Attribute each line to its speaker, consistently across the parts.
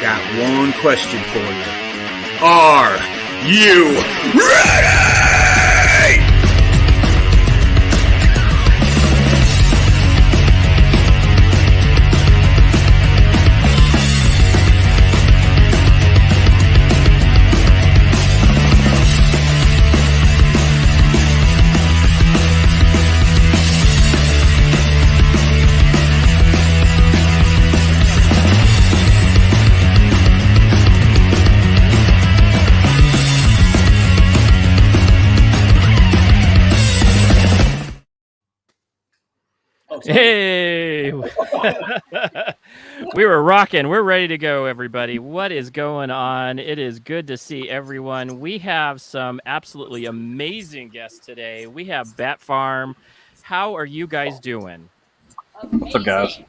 Speaker 1: got one question for you. Are you ready?
Speaker 2: Hey, we were rocking. We're ready to go, everybody. What is going on? It is good to see everyone. We have some absolutely amazing guests today. We have Batfarm. How are you guys doing?
Speaker 3: What's up, guys?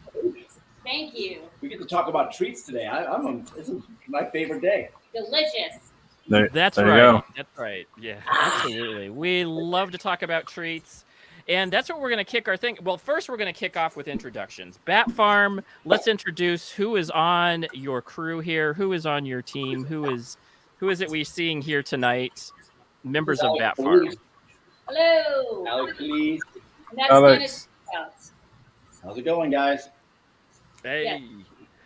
Speaker 4: Thank you.
Speaker 5: We get to talk about treats today. This is my favorite day.
Speaker 4: Delicious.
Speaker 2: That's right. That's right. Yeah, absolutely. We love to talk about treats. And that's what we're going to kick our thing. Well, first, we're going to kick off with introductions. Batfarm, let's introduce who is on your crew here, who is on your team, who is it we're seeing here tonight? Members of Batfarm.
Speaker 4: Hello.
Speaker 5: Alexx.
Speaker 3: Alexx.
Speaker 5: How's it going, guys?
Speaker 2: Hey.
Speaker 4: Yeah.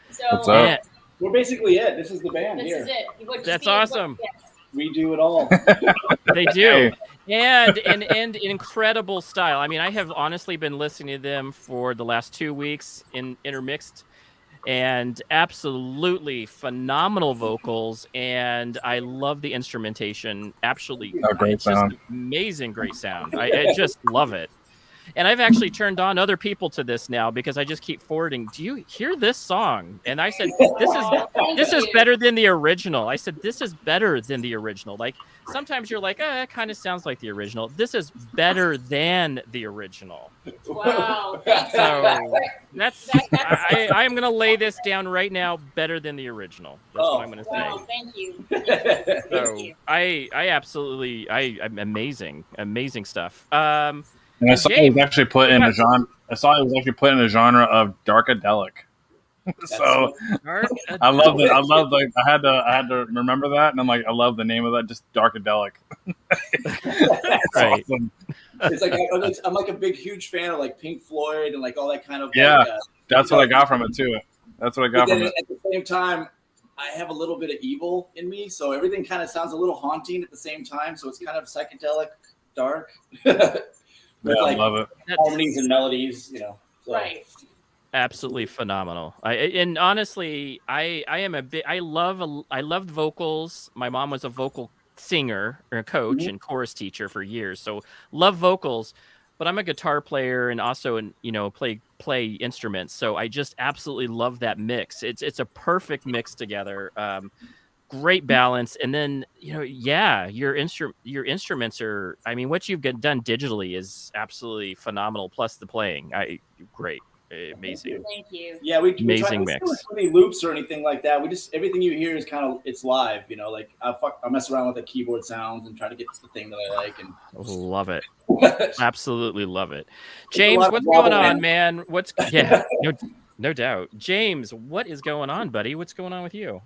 Speaker 4: So,
Speaker 3: What's up?
Speaker 5: We're basically it. This is the band
Speaker 4: this
Speaker 5: here.
Speaker 4: is it.
Speaker 2: That's awesome.
Speaker 5: We do it all.
Speaker 2: They do. And incredible style. I mean, I have honestly been listening to them for the last 2 weeks in intermixed, and absolutely phenomenal vocals. And I love the instrumentation. Absolutely,
Speaker 3: Great sound.
Speaker 2: Just amazing, great sound. I just love it. And I've actually turned on other people to this now because I just keep forwarding. Do you hear this song? And I said, this is better than the original. I said, this is better than the original. Like sometimes you're like, it kind of sounds like the original. This is better than the original.
Speaker 4: Wow.
Speaker 2: So I'm going to lay this down right now. Better than the original. That's what I'm going to say.
Speaker 4: Wow, thank you.
Speaker 2: So I absolutely, I'm amazing stuff.
Speaker 3: And I saw it was actually put in a genre. I saw it was actually put in a genre of darkedelic. So I love that. I had to remember that, and I'm like, I love the name of that. Just darkedelic. It's
Speaker 2: right.
Speaker 3: awesome.
Speaker 5: It's like I'm like a huge fan of like Pink Floyd and like all that kind of.
Speaker 3: Yeah,
Speaker 5: like,
Speaker 3: that's what I got from it too. That's what I got from it.
Speaker 5: At the same time, I have a little bit of evil in me, so everything kind of sounds a little haunting at the same time. So it's kind of psychedelic, dark.
Speaker 3: Yeah,
Speaker 5: like,
Speaker 3: I love it.
Speaker 5: Harmonies and melodies, So.
Speaker 4: Right.
Speaker 2: Absolutely phenomenal. And honestly, I loved vocals. My mom was a vocal singer or a coach and chorus teacher for years, so love vocals. But I'm a guitar player and also play instruments, so I just absolutely love that mix. It's a perfect mix together. Great balance, and then your instruments are. I mean, what you've done digitally is absolutely phenomenal. Plus the playing, great, amazing.
Speaker 4: Thank you.
Speaker 5: Yeah, we
Speaker 2: amazing
Speaker 5: try,
Speaker 2: mix.
Speaker 5: We don't do any loops or anything like that. We just everything you hear is it's live. Like I mess around with the keyboard sounds and try to get the thing that I like. And
Speaker 2: love it, absolutely love it. James, what's going on, man? No doubt. James, what is going on, buddy? What's going on with you?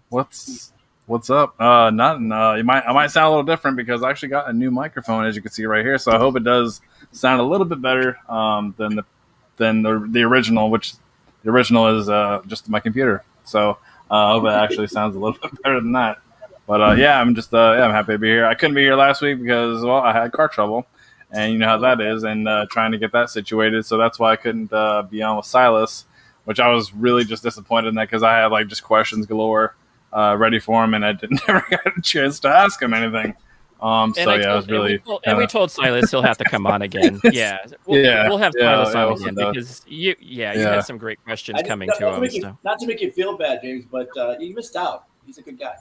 Speaker 3: What's up? Nothing. I might sound a little different because I actually got a new microphone, as you can see right here. So I hope it does sound a little bit better than the original, which the original is just my computer. So I hope it actually sounds a little bit better than that. But I'm happy to be here. I couldn't be here last week because I had car trouble, and you know how that is, and trying to get that situated. So that's why I couldn't be on with Silas, which I was really just disappointed in that because I had like just questions galore. Ready for him, and I never got a chance to ask him anything. It was really.
Speaker 2: We told Silas he'll have to come on again. Yeah, we'll have Silas on again because you had some great questions coming to him.
Speaker 5: Not to make you feel bad, James, but you missed out. He's a good guy.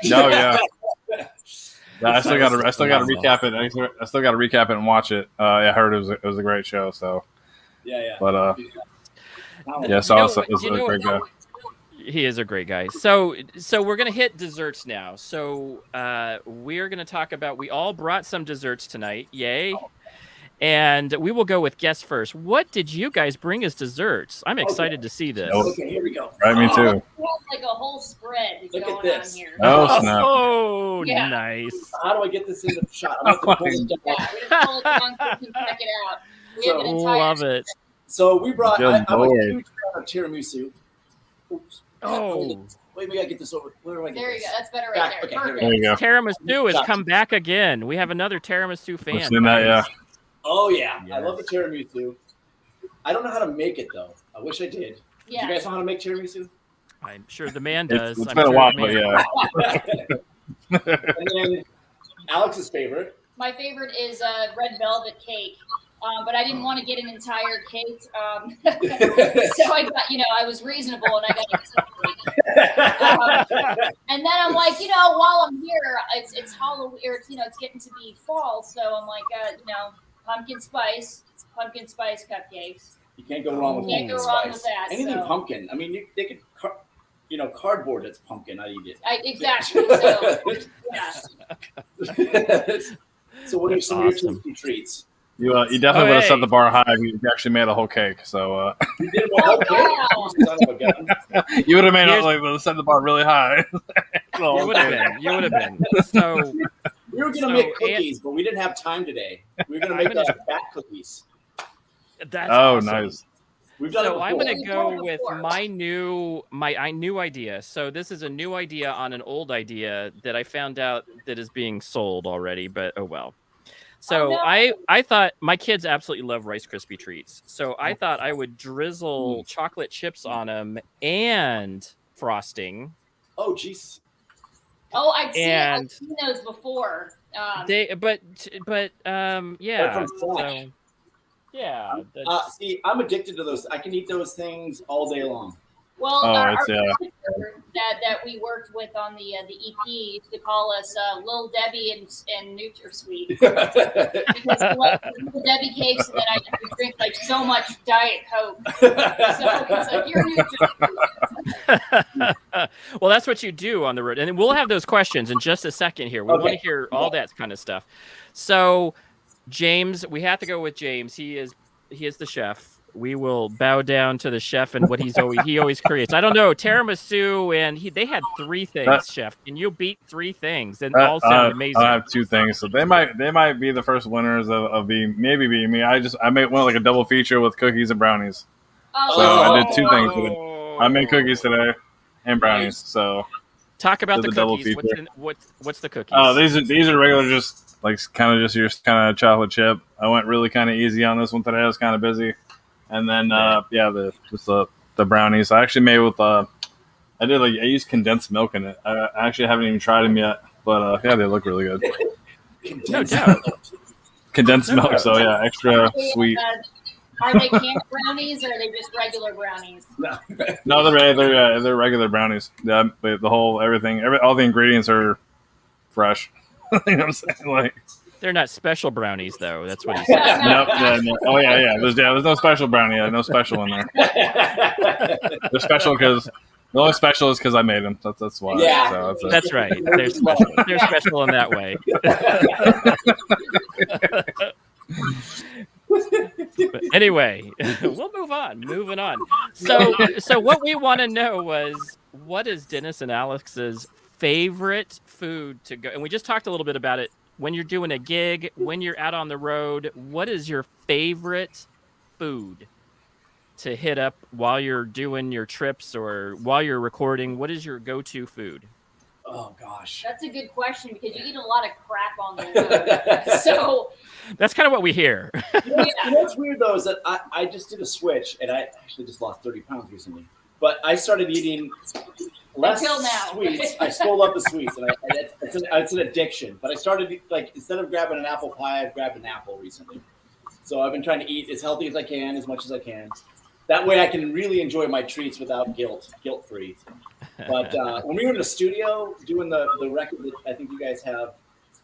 Speaker 3: No, yeah. I still got to recap it. I still got to recap it and watch it. I heard it was a great show. So
Speaker 5: yeah.
Speaker 3: But Silas is a great guy.
Speaker 2: He is a great guy. So we're going to hit desserts now. So we're going to talk about, we all brought some desserts tonight. Yay. And we will go with guest first. What did you guys bring as desserts? I'm excited to see this.
Speaker 5: Okay, here we go.
Speaker 3: Right, me too.
Speaker 4: We have like a whole spread
Speaker 5: Look at
Speaker 4: going
Speaker 5: this.
Speaker 4: on here.
Speaker 3: Oh, snap.
Speaker 2: Oh,
Speaker 4: Yeah.
Speaker 2: nice.
Speaker 5: How do I get this in the shot? I'm going to pull it down.
Speaker 4: Yeah, we're gonna pull it down so you can check it out. We have an entire
Speaker 2: Love it.
Speaker 5: So we brought.
Speaker 3: Good
Speaker 5: I'm a
Speaker 3: Lord.
Speaker 5: huge fan of tiramisu. Oops.
Speaker 2: Oh.
Speaker 5: Wait, we gotta get this over. Where do I get
Speaker 4: There you
Speaker 5: this?
Speaker 4: go. That's better right
Speaker 5: Back.
Speaker 4: there.
Speaker 5: Okay, here we
Speaker 4: Perfect.
Speaker 3: There you go.
Speaker 2: Tiramisu has come back again. We have another tiramisu fan.
Speaker 3: I've seen that, yeah.
Speaker 5: Oh yeah, I
Speaker 2: Yes.
Speaker 5: love the tiramisu. I don't know how to make it though. I wish I did.
Speaker 4: Yeah.
Speaker 5: Do you guys know how to make tiramisu?
Speaker 2: I'm sure the man does.
Speaker 3: It's
Speaker 2: I'm
Speaker 3: been a
Speaker 2: sure
Speaker 3: while,
Speaker 2: the
Speaker 3: but
Speaker 2: man-
Speaker 3: yeah.
Speaker 5: And then Alex's favorite.
Speaker 4: My favorite is red velvet cake. But I didn't want to get an entire cake. So I got, I was reasonable and I got and then I'm like, while I'm here, it's Halloween, or it's getting to be fall. So I'm like, pumpkin spice cupcakes.
Speaker 5: You can't go wrong with
Speaker 4: Can't
Speaker 5: pumpkin
Speaker 4: go wrong
Speaker 5: spice.
Speaker 4: with that,
Speaker 5: Anything
Speaker 4: so.
Speaker 5: pumpkin. I mean, they could, cardboard that's pumpkin. I eat it.
Speaker 4: Exactly. So, yeah.
Speaker 5: So what are
Speaker 2: That's
Speaker 5: some of your
Speaker 2: awesome.
Speaker 5: tasty treats?
Speaker 3: You definitely would have
Speaker 2: hey.
Speaker 3: set the bar high if you actually made a whole cake. So
Speaker 5: You did a whole cake? Son of a gun.
Speaker 3: you would have made
Speaker 2: Here's-
Speaker 3: set the bar really high. So,
Speaker 2: You would have been. You would have been. So
Speaker 5: We were going to
Speaker 2: So,
Speaker 5: make cookies, but we didn't have time today. We were going to make bat cookies.
Speaker 2: that's
Speaker 3: Oh,
Speaker 2: awesome.
Speaker 3: nice.
Speaker 5: We've done it
Speaker 2: So
Speaker 5: before.
Speaker 2: I'm going to
Speaker 4: We've
Speaker 2: go
Speaker 4: done it
Speaker 2: with
Speaker 4: before.
Speaker 2: my new idea. So this is a new idea on an old idea that I found out that is being sold already, but oh well. So
Speaker 4: no.
Speaker 2: I thought my kids absolutely love Rice Krispie treats. So I thought I would drizzle chocolate chips on them and frosting.
Speaker 5: Oh, jeez.
Speaker 4: Oh, I've
Speaker 2: And-
Speaker 4: seen those before.
Speaker 2: Yeah.
Speaker 5: They're from
Speaker 2: So,
Speaker 5: Flash.
Speaker 2: yeah. that's-
Speaker 5: See, I'm addicted to those. I can eat those things all day long.
Speaker 4: Well,
Speaker 3: Oh,
Speaker 4: our
Speaker 3: it's,
Speaker 4: producer that we worked with on the EP used to call us Lil Debbie and NutraSweet because I love Lil Debbie cakes, and then I drink like so much Diet Coke. So it's like you're NutraSweet.
Speaker 2: Well, that's what you do on the road, and we'll have those questions in just a second here. We want to hear all that kind of stuff. So, James, we have to go with James. He is the chef. We will bow down to the chef and what he always creates. I don't know, tiramisu, and they had 3 things, chef. Can you beat 3 things? And all sound amazing.
Speaker 3: I have 2 things, so they might be the first winners of being me. I made one like a double feature with cookies and brownies.
Speaker 4: Oh,
Speaker 3: So I did 2 things.
Speaker 2: Oh.
Speaker 3: I made cookies today and brownies. So
Speaker 2: Talk about
Speaker 3: There's
Speaker 2: the
Speaker 3: a double
Speaker 2: cookies.
Speaker 3: feature.
Speaker 2: What's the cookies?
Speaker 3: these are regular, just like kind of just your kind of chocolate chip. I went really kind of easy on this one today. I was kind of busy, and then the brownies. I actually made with I used condensed milk in it. I actually haven't even tried them yet, but they look really good.
Speaker 2: No doubt.
Speaker 3: Condensed milk, so yeah, extra sweet.
Speaker 4: Are they canned brownies or are they just regular brownies?
Speaker 3: No, they're regular brownies. Yeah, but all the ingredients are fresh. You know what I'm saying? Like,
Speaker 2: They're not special brownies, though. That's what he said.
Speaker 3: nope. No. Oh yeah. There's no special brownie. No special in there. They're special because the only special is because I made them. That's why.
Speaker 5: Yeah.
Speaker 3: So that's it.
Speaker 2: That's right. They're special. They're special in that way. But anyway, we'll move on. Moving on. So what we want to know was, what is Dennis and Alex's favorite food to go? And we just talked a little bit about it. When you're doing a gig, when you're out on the road, what is your favorite food to hit up while you're doing your trips or while you're recording? What is your go-to food?
Speaker 5: Oh gosh.
Speaker 4: That's a good question because you eat a lot of crap on the road. So
Speaker 2: That's kind of what we hear.
Speaker 5: You know what's weird though is that I just did a switch and I actually just lost 30 pounds recently. But I started eating less
Speaker 4: Until now.
Speaker 5: sweets. I still love the sweets, and it's an addiction. But I started instead of grabbing an apple pie, I've grabbed an apple recently. So I've been trying to eat as healthy as I can, as much as I can. That way I can really enjoy my treats without guilt-free. But when we were in the studio doing the record that I think you guys have,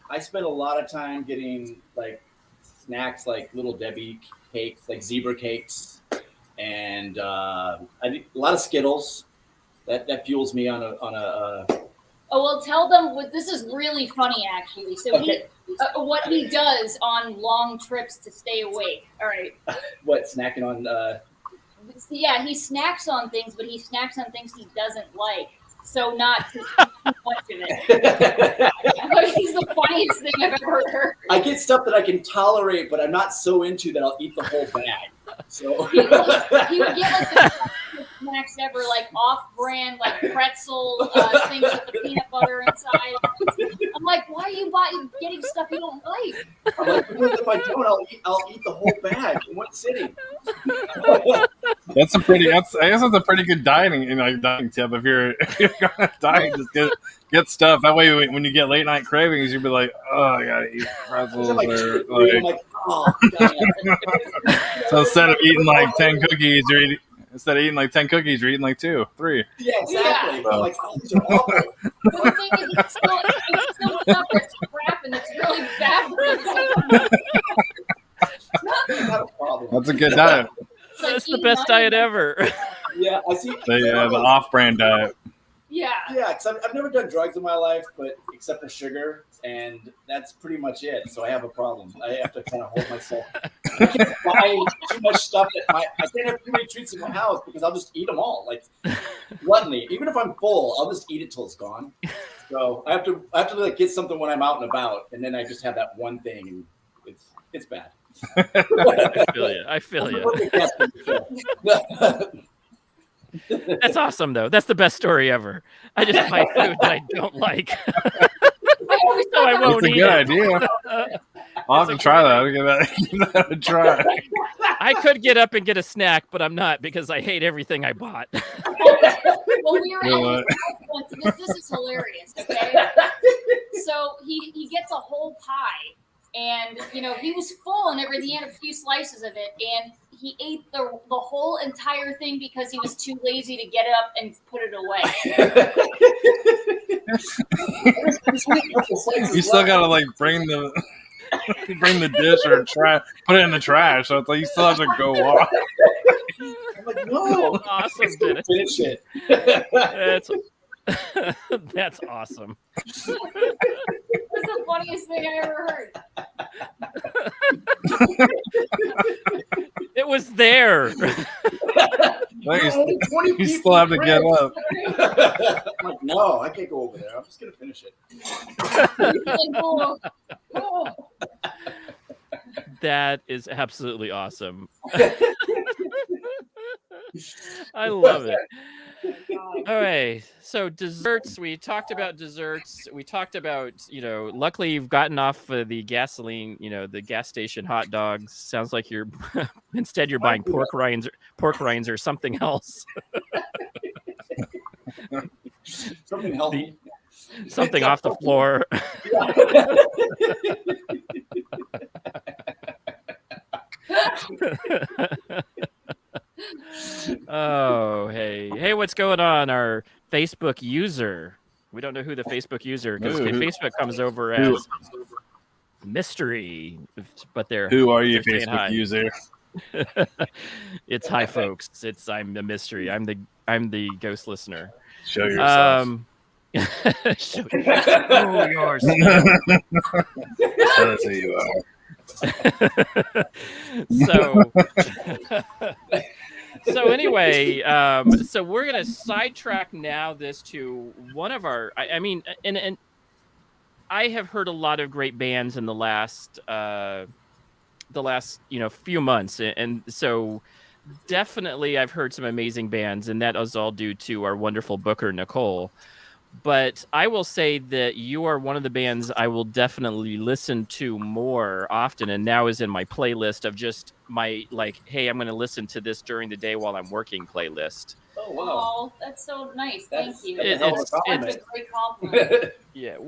Speaker 5: I spent a lot of time getting snacks like Little Debbie cakes, like zebra cakes, and I did a lot of Skittles. That fuels me on
Speaker 4: Oh, well, tell them this is really funny, actually. So
Speaker 5: Okay.
Speaker 4: what he does on long trips to stay awake. All right.
Speaker 5: What, snacking on?
Speaker 4: Yeah, he snacks on things, but he snacks on things he doesn't like. So not too much of it. But he's the funniest thing I've ever heard.
Speaker 5: I get stuff that I can tolerate, but I'm not so into that I'll eat the whole bag. So
Speaker 4: he would get like the snacks ever, like off-brand, like pretzel things with the peanut butter inside. I'm like, why are you getting stuff you don't like?
Speaker 5: I'm like, because if I don't, I'll eat the whole bag in one sitting.
Speaker 3: I guess that's a pretty good dieting tip. If you're gonna diet, just get stuff. That way, when you get late night cravings, you'll be like, oh, I gotta eat pretzels.
Speaker 5: I'm like, oh, God.
Speaker 3: So instead of eating like 10 cookies, you're eating like 2, 3.
Speaker 5: Yeah, exactly.
Speaker 4: Yeah.
Speaker 5: I'm like, oh, these are awful.
Speaker 4: The thing is, it's still stuff that's crap and it's really bad for you.
Speaker 5: Not a problem.
Speaker 3: That's a good diet.
Speaker 2: That's the best diet ever.
Speaker 5: Yeah, I see.
Speaker 3: The off-brand diet.
Speaker 4: Yeah.
Speaker 5: Yeah, because I've never done drugs in my life, but except for sugar, and that's pretty much it. So I have a problem. I have to kind of hold myself. I can't buy too much stuff I can't have too many treats in my house because I'll just eat them all. Like gluttony. Even if I'm full, I'll just eat it till it's gone. So I have to like get something when I'm out and about, and then I just have that one thing, and it's bad.
Speaker 2: I feel you. That's awesome, though. That's the best story ever. I just buy food that I don't like. So I won't eat
Speaker 3: That's a good
Speaker 2: it.
Speaker 3: idea. I'll have to try that. I'll give that a try.
Speaker 2: I could get up and get a snack, but I'm not because I hate everything I bought.
Speaker 4: Well, we were at his house once. This is hilarious, okay? So he gets a whole pie, and he was full and everything. He had a few slices of it, and he ate the whole entire thing because he was too lazy to get up and put it away.
Speaker 3: You still gotta like bring the dish or put it in the trash. So it's like you still have to go walk.
Speaker 5: I'm like, no,
Speaker 2: Awesome, Dennis.
Speaker 5: finish it.
Speaker 2: That's awesome.
Speaker 4: That's the funniest thing I ever heard.
Speaker 2: It was there.
Speaker 3: You still have to get up.
Speaker 5: I'm like, no, I can't go over there. I'm just gonna finish it.
Speaker 2: That is absolutely awesome. I love it. All right. So desserts, we talked about desserts. We talked about, luckily you've gotten off the gasoline, the gas station hot dogs. Sounds like you're instead you're buying pork rinds or something else.
Speaker 5: Something healthy.
Speaker 2: Something off the floor. Oh, hey, what's going on? Our Facebook user. We don't know who the Facebook user because Facebook comes over as mystery, but they're
Speaker 3: who are you,
Speaker 2: saying
Speaker 3: Facebook
Speaker 2: hi.
Speaker 3: user?
Speaker 2: It's hi, folks. I'm the mystery. I'm the ghost listener.
Speaker 3: Show yourself.
Speaker 2: Show yourself.
Speaker 3: Tell us who you are.
Speaker 2: So anyway, so we're gonna sidetrack now this to one of our. I mean, and I have heard a lot of great bands in the last few months, and so definitely I've heard some amazing bands, and that is all due to our wonderful booker Nicole. But I will say that you are one of the bands I will definitely listen to more often, and now is in my playlist of just my hey, I'm going to listen to this during the day while I'm working playlist.
Speaker 5: Oh wow,
Speaker 4: oh, that's so nice. Thank you.
Speaker 5: It's
Speaker 4: a great compliment.
Speaker 2: Yeah,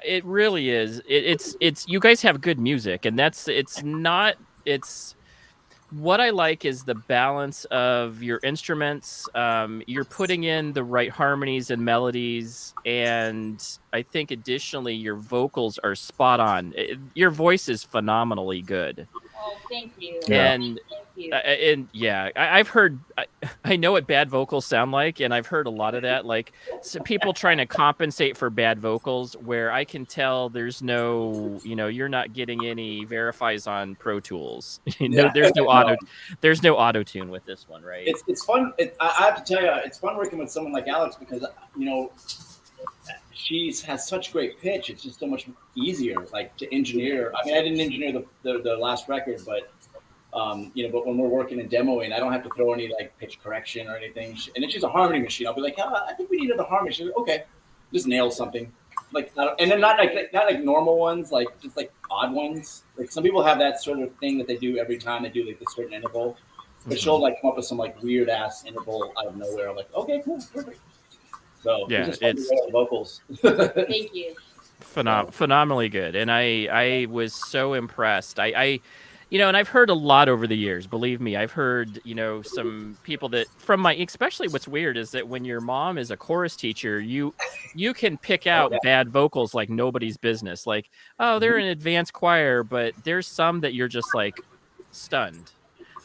Speaker 2: it really is. It's you guys have good music, and it's what I like is the balance of your instruments. You're putting in the right harmonies and melodies, and I think additionally your vocals are spot on. Your voice is phenomenally good.
Speaker 4: Oh, thank you.
Speaker 2: And
Speaker 4: Thank you.
Speaker 2: and yeah, I've heard, I know what bad vocals sound like, and I've heard a lot of that, like people trying to compensate for bad vocals, where I can tell there's no, you're not getting any verifies on Pro Tools.
Speaker 5: Yeah.
Speaker 2: There's no auto tune with this one, right?
Speaker 5: It's fun. I have to tell you, it's fun working with someone like Alexx because she has such great pitch. It's just so much easier, like to engineer. I mean, I didn't engineer the last record, but but when we're working and demoing, I don't have to throw any like pitch correction or anything. And then she's a harmony machine. I'll be like, I think we need another harmony. She's like, okay, just nail something. Like, and then not like normal ones, like just like odd ones. Like some people have that sort of thing that they do every time they do like this certain interval. But she'll like come up with some like weird ass interval out of nowhere. I'm like, okay, cool, perfect. So
Speaker 2: yeah,
Speaker 5: it's vocals.
Speaker 4: Thank you.
Speaker 2: Phenomenally good, and I was so impressed. I and I've heard a lot over the years. Believe me, I've heard some people that from especially what's weird is that when your mom is a chorus teacher, you can pick out bad vocals like nobody's business. Like, oh, they're an advanced choir, but there's some that you're just like stunned.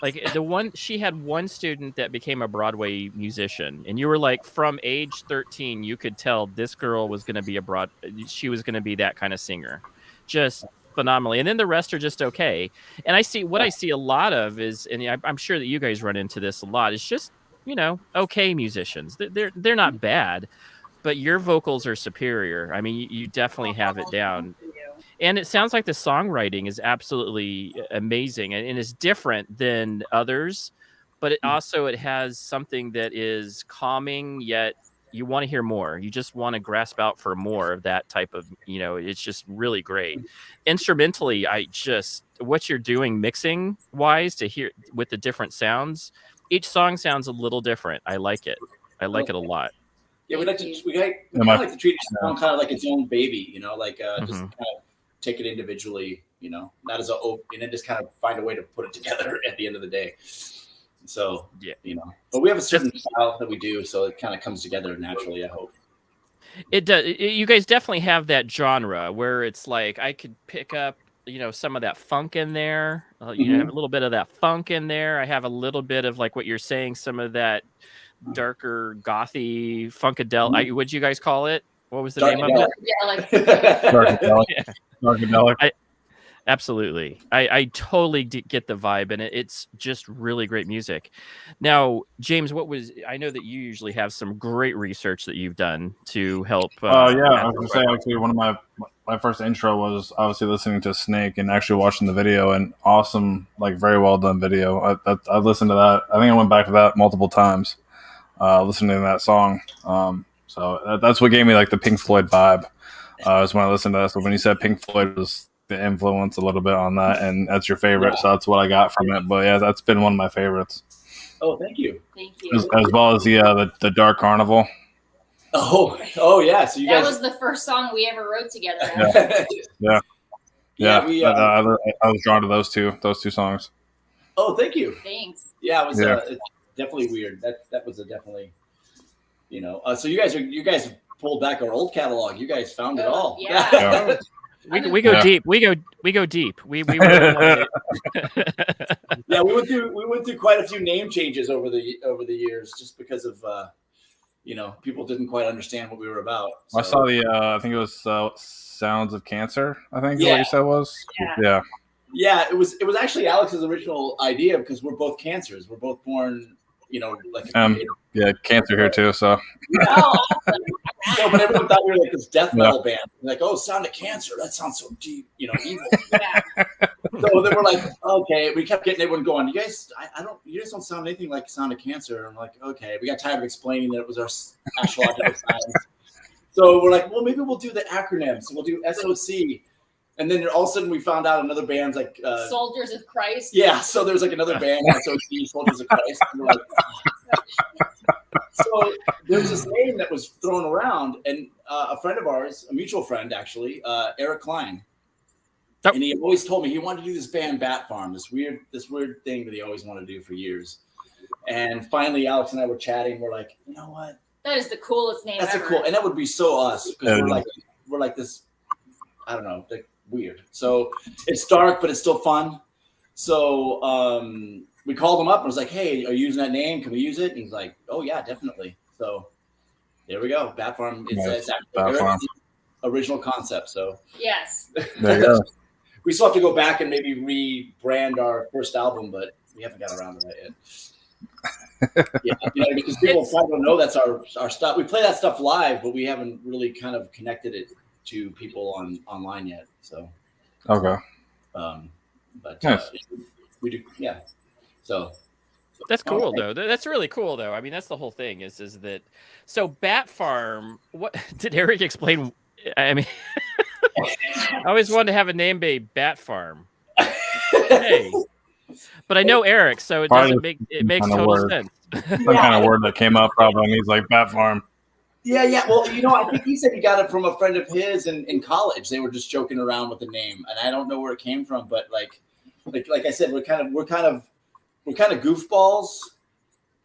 Speaker 2: Like she had one student that became a Broadway musician, and you were like, from age 13, you could tell this girl was going to be she was going to be that kind of singer, just phenomenally. And then the rest are just okay. And I see a lot of is, and I'm sure that you guys run into this a lot. It's just okay musicians. They're not bad, but your vocals are superior. I mean, you definitely have it down. And it sounds like the songwriting is absolutely amazing and is different than others, but it has something that is calming, yet you want to hear more. You just want to grasp out for more of that type of, it's just really great. Instrumentally, what you're doing mixing wise to hear with the different sounds, each song sounds a little different. I like it. I like it a lot.
Speaker 5: Yeah, we like to treat each song kind of like its own baby, just kind of take it individually, not as and then just kind of find a way to put it together at the end of the day. So, but we have a certain style that we do, so it kind of comes together naturally, I hope.
Speaker 2: It does. You guys definitely have that genre where it's like I could pick up, some of that funk in there. You have a little bit of that funk in there. I have a little bit of like what you're saying, some of that darker gothy funkadelic. What'd you guys call it? What was the name of it?
Speaker 3: Darkedelic. Darkedelic.
Speaker 2: Absolutely. I totally get the vibe, and it's just really great music. Now, James, I know that you usually have some great research that you've done to help.
Speaker 3: I was going to say, actually, one of my first intro was obviously listening to Snake and actually watching the video, and awesome, like very well done video. I listened to that. I think I went back to that multiple times, listening to that song. So that's what gave me like the Pink Floyd vibe. Is when I listened to that. So when you said Pink Floyd was the influence a little bit on that, and that's your favorite, so that's what I got from it. But yeah, that's been one of my favorites.
Speaker 5: Oh, thank you.
Speaker 4: Thank you.
Speaker 3: As well as the Dark Carnival.
Speaker 5: Oh yeah. So
Speaker 4: that was the first song we ever wrote together.
Speaker 3: Yeah. I was drawn to those two songs.
Speaker 5: Oh, thank you.
Speaker 4: Thanks.
Speaker 5: Yeah, it was it's definitely weird. That was definitely, so you guys pulled back our old catalog. You guys found it all.
Speaker 4: Yeah.
Speaker 2: We go deep. We go deep. We really
Speaker 5: Yeah, we went through quite a few name changes over the years, just because of people didn't quite understand what we were about. So.
Speaker 3: I saw I think it was Sounds of Cancer. I think is what you said was.
Speaker 4: Yeah.
Speaker 5: Yeah, it was actually Alex's original idea because we're both cancers. We're both born,
Speaker 3: cancer here too. So.
Speaker 5: So, but everyone thought we were like this death metal band. Like, oh, Sound of Cancer. That sounds so deep, evil. Yeah. So then we're like, okay. We kept getting everyone going. You guys don't sound anything like Sound of Cancer. And I'm like, okay. We got tired of explaining that it was our astrological signs. So we're like, well, maybe we'll do the acronym. So we'll do SOC. And then all of a sudden we found out another band's like
Speaker 4: Soldiers of Christ.
Speaker 5: Yeah. So there's like another band, SOC, Soldiers of Christ. And we're like, so there's this name that was thrown around, and a friend of ours, a mutual friend actually, Eric Klein, and he always told me he wanted to do this band Batfarm, this weird thing that he always wanted to do for years. And finally, Alexx and I were chatting. We're like, you know what?
Speaker 4: That is the coolest name ever.
Speaker 5: Cool, and that would be so us because we're like this, I don't know, like weird. So it's dark, but it's still fun. So we called him up and was like, hey, are you using that name? Can we use it? And he's like, oh yeah, definitely. So there we go. Batfarm. It's actually Eric's original concept. So
Speaker 4: Yes.
Speaker 3: There you go.
Speaker 5: we still have to go back and maybe rebrand our first album, but we haven't got around to that yet. Yeah, because people probably don't know that's our stuff. We play that stuff live, but we haven't really kind of connected it to people online yet. So
Speaker 3: Okay.
Speaker 5: But
Speaker 3: nice.
Speaker 5: we do, yeah. So
Speaker 2: that's cool though. That's really cool though. I mean, that's the whole thing is that. So Batfarm, what did Eric explain? I mean, I always wanted to have a name be Batfarm. Hey, but I know Eric, so it makes total sense.
Speaker 3: Some kind of word that came up probably, and he's like Batfarm.
Speaker 5: Yeah. Well, I think he said he got it from a friend of his in college. They were just joking around with the name, and I don't know where it came from, but like I said, we're kind of goofballs.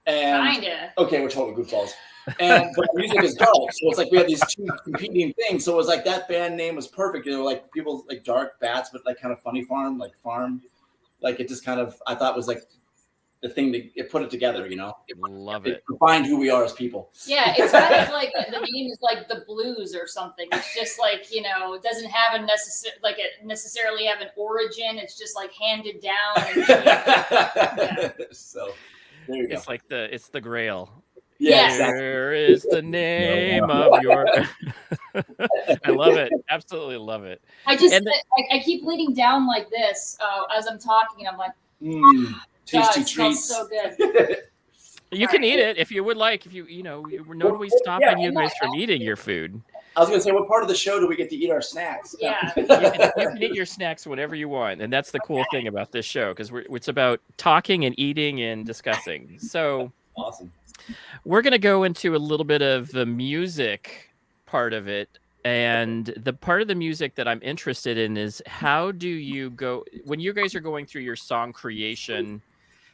Speaker 5: And
Speaker 4: Kinda.
Speaker 5: Okay, we're total goofballs. But music is dark, so it's like we have these two competing things. So it was like that band name was perfect. They were like people like dark bats, but like kind of funny farm. Like it just kind of I thought was like the thing that it put it together.
Speaker 2: Love it.
Speaker 5: Defined who we are as people.
Speaker 4: Yeah, it's kind of like the name is like the blues or something. It's just like it doesn't have necessarily have an origin. It's just like handed down. And,
Speaker 5: So there you go.
Speaker 2: It's like it's the Grail.
Speaker 5: Yeah,
Speaker 2: Here is the name of your. I love it. Absolutely love it.
Speaker 4: I keep leaning down like this as I'm talking, and I'm like,
Speaker 5: tasty
Speaker 4: it
Speaker 5: treats.
Speaker 4: smells so good.
Speaker 2: You can eat it if you would like. If nobody's stopping you guys from eating your food.
Speaker 5: I was going to say, what part of the show do we get to eat our snacks?
Speaker 4: Yeah.
Speaker 2: You can eat your snacks whenever you want, and that's the cool thing about this show because it's about talking and eating and discussing. So
Speaker 5: awesome.
Speaker 2: We're going to go into a little bit of the music part of it. And the part of the music that I'm interested in is how do you go when you guys are going through your song creation?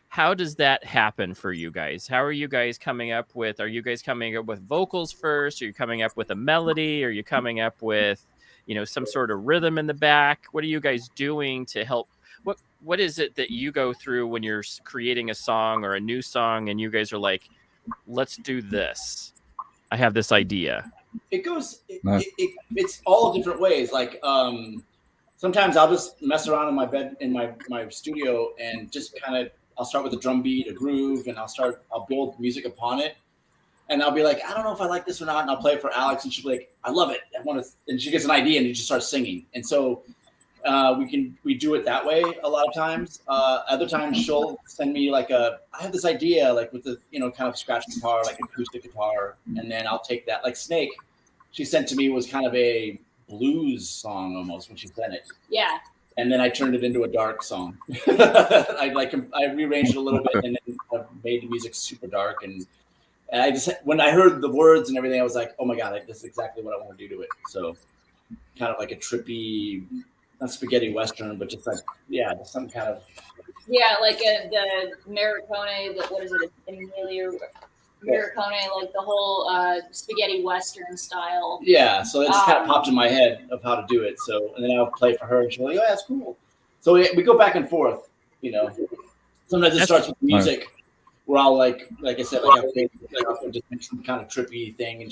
Speaker 2: How does that happen for you guys? How are you guys coming up with? Are you guys coming up with vocals first? Are you coming up with a melody? Are you coming up with, some sort of rhythm in the back? What are you guys doing to help? What is it that you go through when you're creating a song or a new song and you guys are like, let's do this? I have this idea.
Speaker 5: It's all different ways. Like sometimes I'll just mess around in my bed in my studio and just kind of I'll start with a drum beat, a groove, and I'll build music upon it. And I'll be like, I don't know if I like this or not, and I'll play it for Alexx, and she'll be like, I love it. And she gets an idea, and you just start singing. And so we do it that way a lot of times. Other times she'll send me I have this idea, like with the kind of scratch guitar, like acoustic guitar, and then I'll take that. Like Snake, she sent to me was kind of a blues song almost when she sent it.
Speaker 4: Yeah.
Speaker 5: And then I turned it into a dark song. I rearranged it a little bit, and then I made the music super dark. And I just when I heard the words and everything, I was like, oh my god, this is exactly what I want to do to it. So kind of like a trippy, not spaghetti western, but just like some kind of
Speaker 4: like the Morricone, what is it, Emilio Morricone, like the whole spaghetti western style.
Speaker 5: Yeah, so it just kind of popped in my head of how to do it. So and then I'll play for her, and she's like, "Oh, that's cool." So we go back and forth. Sometimes it starts with music, where I'll like I said, I'll just make some kind of trippy thing,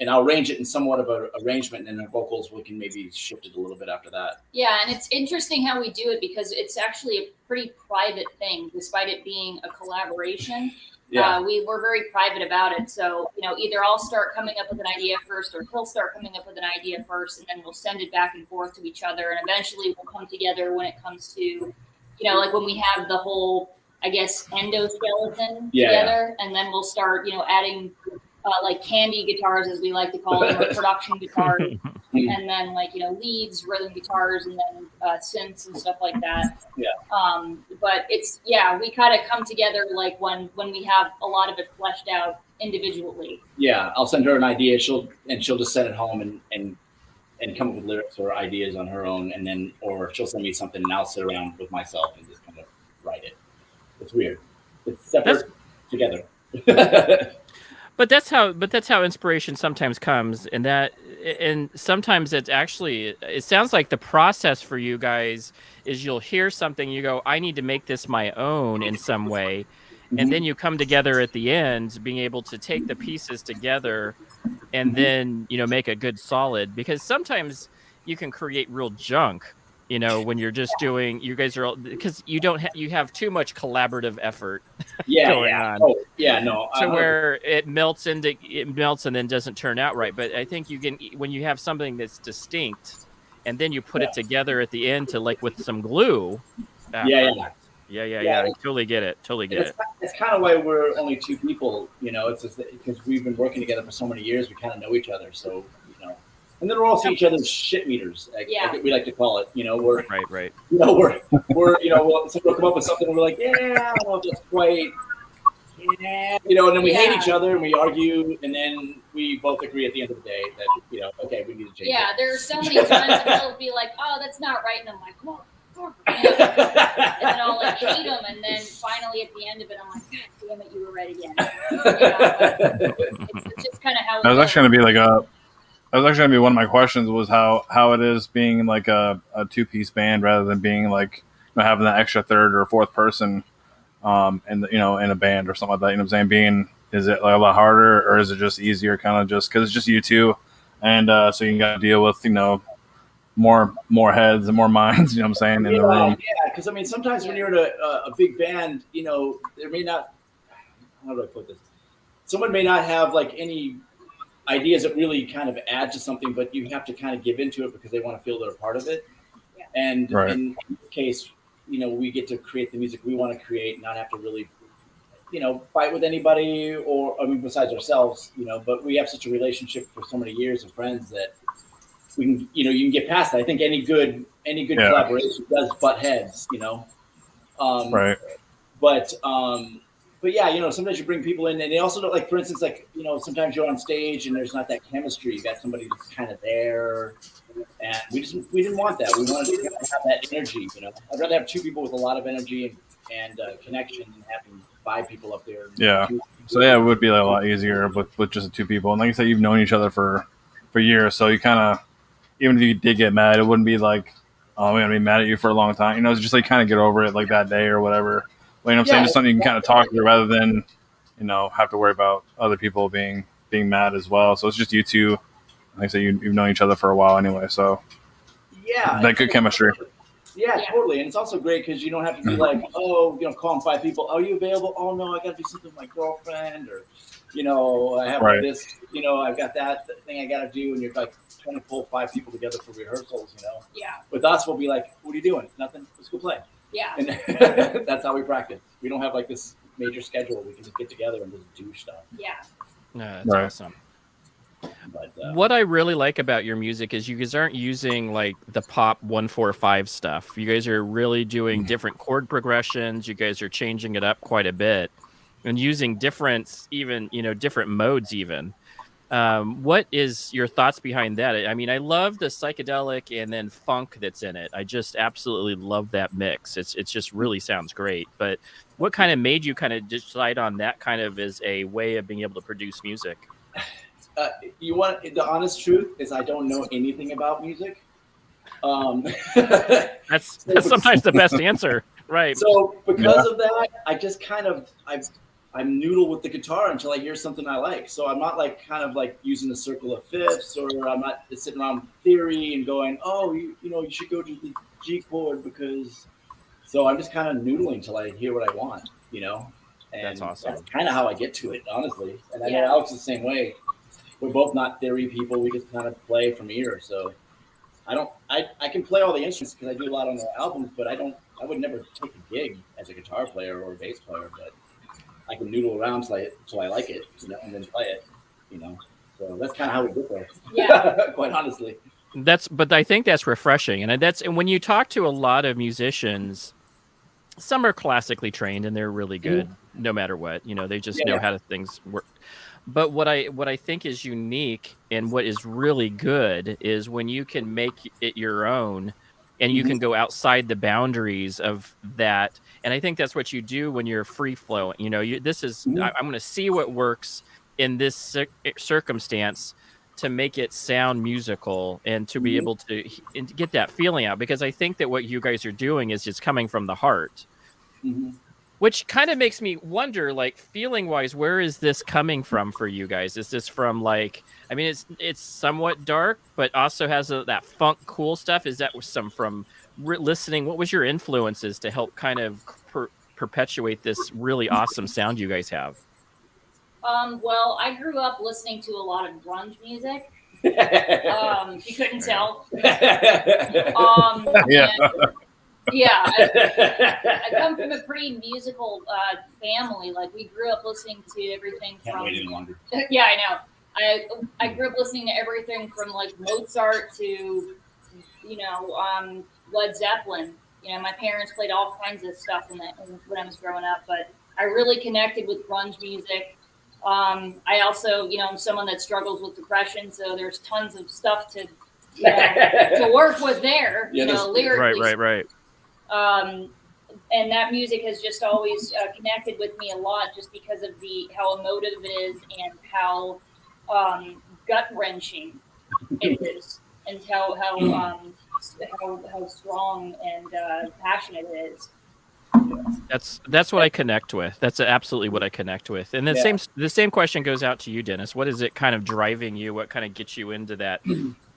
Speaker 5: and I'll arrange it in somewhat of an arrangement, and then the vocals we can maybe shift it a little bit after that.
Speaker 4: Yeah, and it's interesting how we do it because it's actually a pretty private thing, despite it being a collaboration.
Speaker 5: Yeah.
Speaker 4: We were very private about it. So, either I'll start coming up with an idea first or he'll start coming up with an idea first, and then we'll send it back and forth to each other. And eventually we'll come together when it comes to, like when we have the whole, I guess, endoskeleton together. And then we'll start, adding like candy guitars, as we like to call them, or production guitars. And then leads, rhythm guitars, and then synths and stuff like that.
Speaker 5: Yeah.
Speaker 4: But it's we kind of come together like when we have a lot of it fleshed out individually.
Speaker 5: Yeah, I'll send her an idea. She'll just send it home and come up with lyrics or ideas on her own, and then or she'll send me something and I'll sit around with myself and just kind of write it. It's weird. It's separate together.
Speaker 2: But that's how inspiration sometimes comes, and and sometimes it's actually, it sounds like the process for you guys is you'll hear something, you go, I need to make this my own in some way. And then you come together at the end, being able to take the pieces together and then, make a good solid, because sometimes you can create real junk, when you're just doing, you guys are all, because you don't you have too much collaborative effort going on.
Speaker 5: Oh, yeah, no.
Speaker 2: To where it melts and then doesn't turn out right. But I think you can, when you have something that's distinct and then you put it together at the end to like with some glue.
Speaker 5: Yeah.
Speaker 2: I totally get it.
Speaker 5: It's kind of why we're only two people, it's just because we've been working together for so many years, we kind of know each other. So, and then we're also each other's shit meters. We like to call it, we're
Speaker 2: right.
Speaker 5: We're we'll come up with something and we're like, yeah, I don't know if that's quite, and then we hate each other and we argue, and then we both agree at the end of the day that, okay, we need to change it.
Speaker 4: There are so many times that he'll be like, oh, that's not right. And I'm like, well, and then I'll like hate him, and then finally at the end of it, I'm like, God damn it, you were right again. It's just kind of how
Speaker 3: that was actually going to be one of my questions, was how it is being like a two-piece band rather than being like having that extra third or fourth person in a band or something like that. You know what I'm saying? Is it like a lot harder, or is it just easier, kind of just because it's just you two, and so you got to deal with more heads and more minds, what I'm saying, in the room.
Speaker 5: Yeah, because I mean, sometimes when you're in a big band, there may not, how do I put this? Someone may not have like any ideas that really kind of add to something, but you have to kind of give into it because they want to feel they're a part of it. And in this case, we get to create the music we want to create, not have to really, fight with anybody, or besides ourselves, but we have such a relationship for so many years of friends that we can, you can get past that. I think any good collaboration does butt heads,
Speaker 3: Right.
Speaker 5: But yeah, sometimes you bring people in, and they also don't, like, for instance, like, sometimes you're on stage and there's not that chemistry. You got somebody that's kind of there, and we didn't want that. We wanted to have that energy. I'd rather have two people with a lot of energy and connection than having five people up there.
Speaker 3: Yeah. So yeah, it would be a lot easier with just two people. And like you said, you've known each other for years, so you kind of, even if you did get mad, it wouldn't be like, oh, I'm gonna be mad at you for a long time. It's just like kind of get over it like that day or whatever. Well, you know what I'm saying? Just something you can kind of talk through rather than, have to worry about other people being mad as well. So it's just you two. Like I said, you've known each other for a while anyway, so that good chemistry.
Speaker 5: Yeah, totally. And it's also great because you don't have to be like, calling five people. Are you available? Oh no, I got to do something with my girlfriend, or I have this. I've got that thing I got to do, and you're like trying to pull five people together for rehearsals.
Speaker 4: Yeah.
Speaker 5: With us, we'll be like, what are you doing? Nothing. Let's go play.
Speaker 4: Yeah.
Speaker 5: And that's how we practice. We don't have like this major schedule. We can just get together and just do stuff.
Speaker 4: Yeah.
Speaker 2: No, that's awesome.
Speaker 5: But,
Speaker 2: what I really like about your music is you guys aren't using like the pop 1-4-5 stuff. You guys are really doing different chord progressions. You guys are changing it up quite a bit and using different modes even. What is your thoughts behind that? I mean, I love the psychedelic and then funk that's in it. I just absolutely love that mix. It just really sounds great. But what kind of made you kind of decide on that kind of as a way of being able to produce music?
Speaker 5: You want the honest truth is I don't know anything about music.
Speaker 2: That's sometimes the best answer, right?
Speaker 5: So because of that, I just kind of I noodle with the guitar until I hear something I like. So I'm not like kind of like using a circle of fifths, or I'm not sitting around theory and going, oh, you should go to the G chord because. So I'm just kind of noodling till I hear what I want, And
Speaker 2: that's awesome.
Speaker 5: That's kind of how I get to it, honestly. And I know Alex is the same way. We're both not theory people. We just kind of play from ear. So I can play all the instruments because I do a lot on the albums, but I would never take a gig as a guitar player or a bass player, but I can noodle around till I like it, and then play it, So that's kind of how we get there.
Speaker 4: Yeah.
Speaker 5: Quite honestly.
Speaker 2: But I think that's refreshing. And when you talk to a lot of musicians, some are classically trained and they're really good no matter what, they just know how things work. But what I think is unique and what is really good is when you can make it your own and you can go outside the boundaries of that. And I think that's what you do when you're free flowing. I'm going to see what works in this circumstance. to make it sound musical and to be able to get that feeling out, because I think that what you guys are doing is just coming from the heart. Which kind of makes me wonder, like, feeling wise, where is this coming from for you guys? Is this from, like, I mean, it's somewhat dark, but also has that funk cool stuff. Is that some from listening? What was your influences to help kind of perpetuate this really awesome sound you guys have?
Speaker 4: Well, I grew up listening to a lot of grunge music. You couldn't tell.
Speaker 3: Yeah.
Speaker 4: Yeah, I come from a pretty musical family. Like, we grew up listening to everything
Speaker 5: Can't
Speaker 4: from.
Speaker 5: wait any longer.
Speaker 4: Yeah, I know. I grew up listening to everything from like Mozart to, Led Zeppelin. My parents played all kinds of stuff when I was growing up. But I really connected with grunge music. I also, I'm someone that struggles with depression, so there's tons of stuff to work with there. Lyrically.
Speaker 2: Right.
Speaker 4: And that music has just always connected with me a lot, just because of how emotive it is and how gut wrenching it is, and how strong and passionate it is.
Speaker 2: That's what I connect with. That's absolutely what I connect with. And the same question goes out to you, Dennis. What is it kind of driving you? What kind of gets you into that,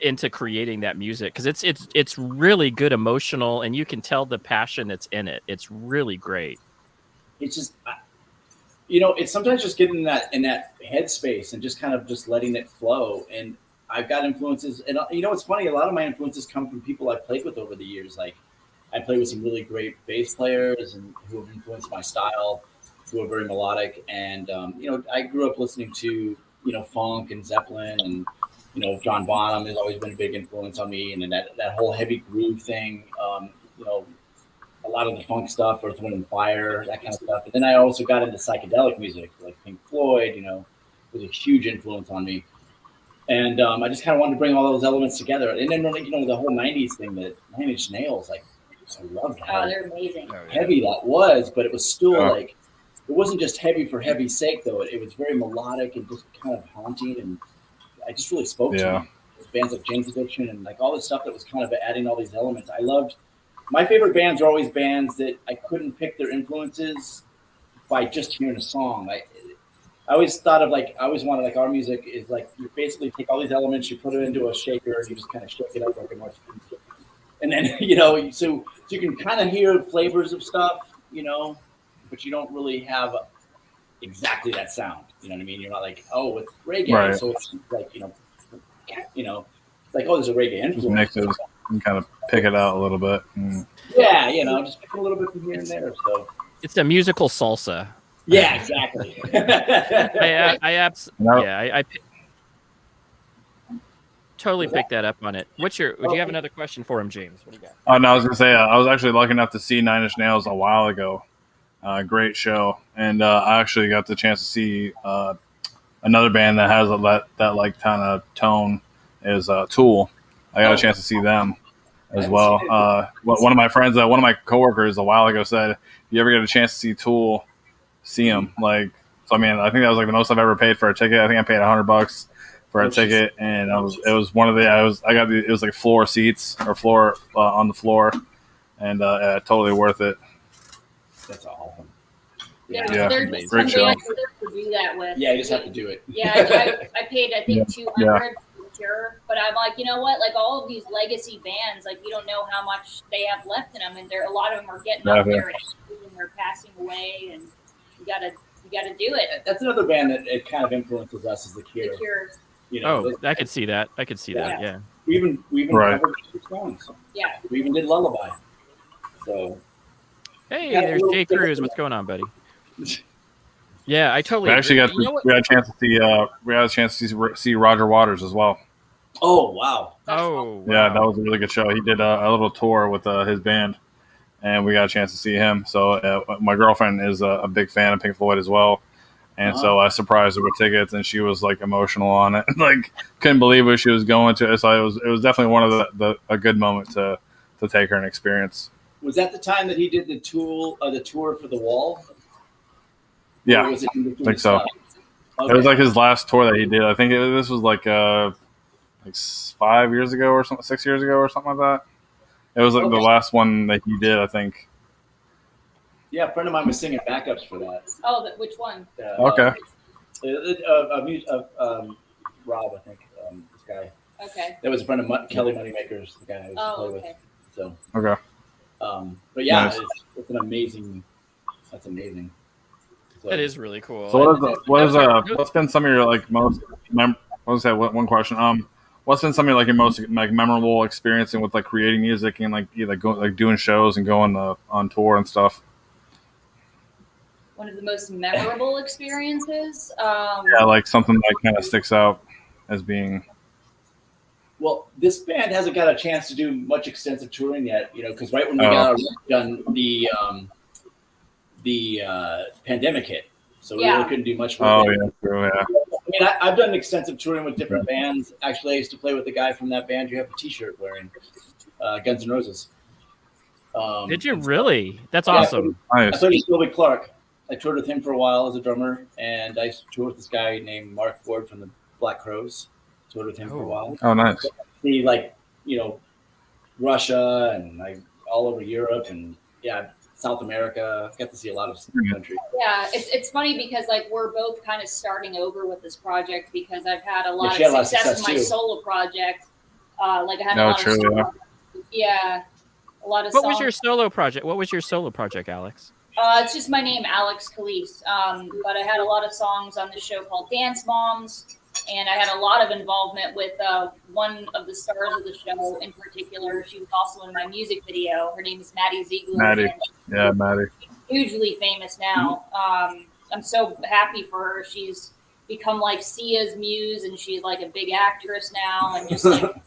Speaker 2: into creating that music? Because it's really good, emotional, and you can tell the passion that's in it. It's really great.
Speaker 5: It's just, it's sometimes just getting in that headspace and just kind of just letting it flow. And I've got influences, and it's funny. A lot of my influences come from people I've played with over the years. Like, I play with some really great bass players and who have influenced my style, who are very melodic. And, I grew up listening to, funk and Zeppelin, and, John Bonham has always been a big influence on me. And then that whole heavy groove thing, a lot of the funk stuff, Earth, Wind & Fire, that kind of stuff. And then I also got into psychedelic music, like Pink Floyd, was a huge influence on me. And I just kind of wanted to bring all those elements together. And then, the whole 90s thing, that 9 Inch Nails, like, I loved how
Speaker 4: they're amazing.
Speaker 5: Heavy that was, but it was still like, it wasn't just heavy for heavy's sake, though. It was very melodic and just kind of haunting, and I just really spoke to me. Bands like Jane's Addiction and like all this stuff that was kind of adding all these elements. I loved. My favorite bands are always bands that I couldn't pick their influences by just hearing a song. I always thought of, like, I always wanted, like, our music is like, you basically take all these elements, you put it into a shaker, and you just kind of shake it up like a much. And then, so you can kind of hear flavors of stuff, but you don't really have exactly that sound. You know what I mean? You're not like, oh, it's reggae. Right. So it's like, it's like, oh, there's a reggae influence.
Speaker 3: You can kind of pick it out a little bit.
Speaker 5: Yeah, just pick a little bit from here and there. So
Speaker 2: it's a musical salsa.
Speaker 5: Yeah, exactly.
Speaker 2: I totally picked that up on it. Do you have another question for him, James? What do you got?
Speaker 3: Oh, no, I was going to say, I was actually lucky enough to see 9 Inch Nails a while ago. Great show. And I actually got the chance to see another band that has that like kind of tone is Tool. I got a chance to see them as well. One of my friends, one of my coworkers a while ago said, if you ever get a chance to see Tool, see them. Like, so I mean, I think that was like the most I've ever paid for a ticket. I think I paid $100 for a ticket, and it was one of the it was like floor seats or floor on the floor, and totally worth it.
Speaker 5: That's awesome.
Speaker 4: Yeah, there's
Speaker 3: great show.
Speaker 4: To do that with.
Speaker 5: Yeah, you just have to do it.
Speaker 4: Yeah, I paid, I think, $200 for sure. But I'm like, you know what? Like, all of these legacy bands, like, you don't know how much they have left in them, and a lot of them are getting up there and they're passing away, and you gotta do it.
Speaker 5: That's another band that it kind of influences us as The Cure.
Speaker 4: The Cure.
Speaker 2: I could see that. That. Yeah.
Speaker 5: We even covered songs.
Speaker 4: Yeah.
Speaker 5: We even did Lullaby. So.
Speaker 2: Hey, there's Jay Cruz. What's going on, buddy? Yeah, I totally.
Speaker 3: We actually we had a chance to see Roger Waters as well.
Speaker 5: Oh wow!
Speaker 3: Yeah, that was a really good show. He did a little tour with his band, and we got a chance to see him. So my girlfriend is a big fan of Pink Floyd as well. And so I surprised her with tickets, and she was like emotional on it, like couldn't believe what she was going to. So it was definitely one of a good moment to take her and experience.
Speaker 5: Was that the time that he did the tour for The Wall?
Speaker 3: Yeah, I think so. Okay. It was like his last tour that he did. I think this was like like 5 years ago or something, 6 years ago or something like that. It was like the last one that he did, I think.
Speaker 5: Yeah, a friend of mine was singing backups for that.
Speaker 4: Oh, which one?
Speaker 3: Okay.
Speaker 5: Rob, I think, this guy.
Speaker 4: Okay.
Speaker 5: That was a friend of Kelly Moneymakers, the guy I used to play with. So.
Speaker 3: Okay.
Speaker 5: But yeah,
Speaker 3: Nice.
Speaker 5: it's an amazing. That's amazing. So,
Speaker 2: That is really cool.
Speaker 3: So what's been some of your like most what was that one question? What's been some of your, like your most like memorable experiencing with like creating music and like doing shows and going on tour and stuff?
Speaker 4: One of the most memorable experiences.
Speaker 3: Yeah, like something that kind of sticks out as being.
Speaker 5: Well, this band hasn't got a chance to do much extensive touring yet, because right when we got done, the pandemic hit, so we really couldn't do much with it.
Speaker 3: Yeah, true, yeah.
Speaker 5: I mean, I've done extensive touring with different bands. Actually, I used to play with the guy from that band you have a T-shirt wearing, Guns N' Roses.
Speaker 2: Did you really? That's awesome.
Speaker 5: I played with Sylvie Clark. I toured with him for a while as a drummer, and I used to tour with this guy named Mark Ford from the Black Crows. Toured with him for a while.
Speaker 3: Oh, nice.
Speaker 5: See, Russia and all over Europe and South America. I've got to see a lot of countries.
Speaker 4: Yeah, it's funny because we're both kind of starting over with this project because I've had a lot of success in my solo project. I had a lot of a lot of.
Speaker 2: What was your solo project? What was your solo project, Alexx?
Speaker 4: It's just my name, Alexx Calise. But I had a lot of songs on the show called Dance Moms, and I had a lot of involvement with one of the stars of the show in particular. She was also in my music video. Her name is Maddie Ziegler.
Speaker 3: Maddie.
Speaker 4: Hugely famous now. I'm so happy for her. She's become like Sia's muse, and she's like a big actress now, and just one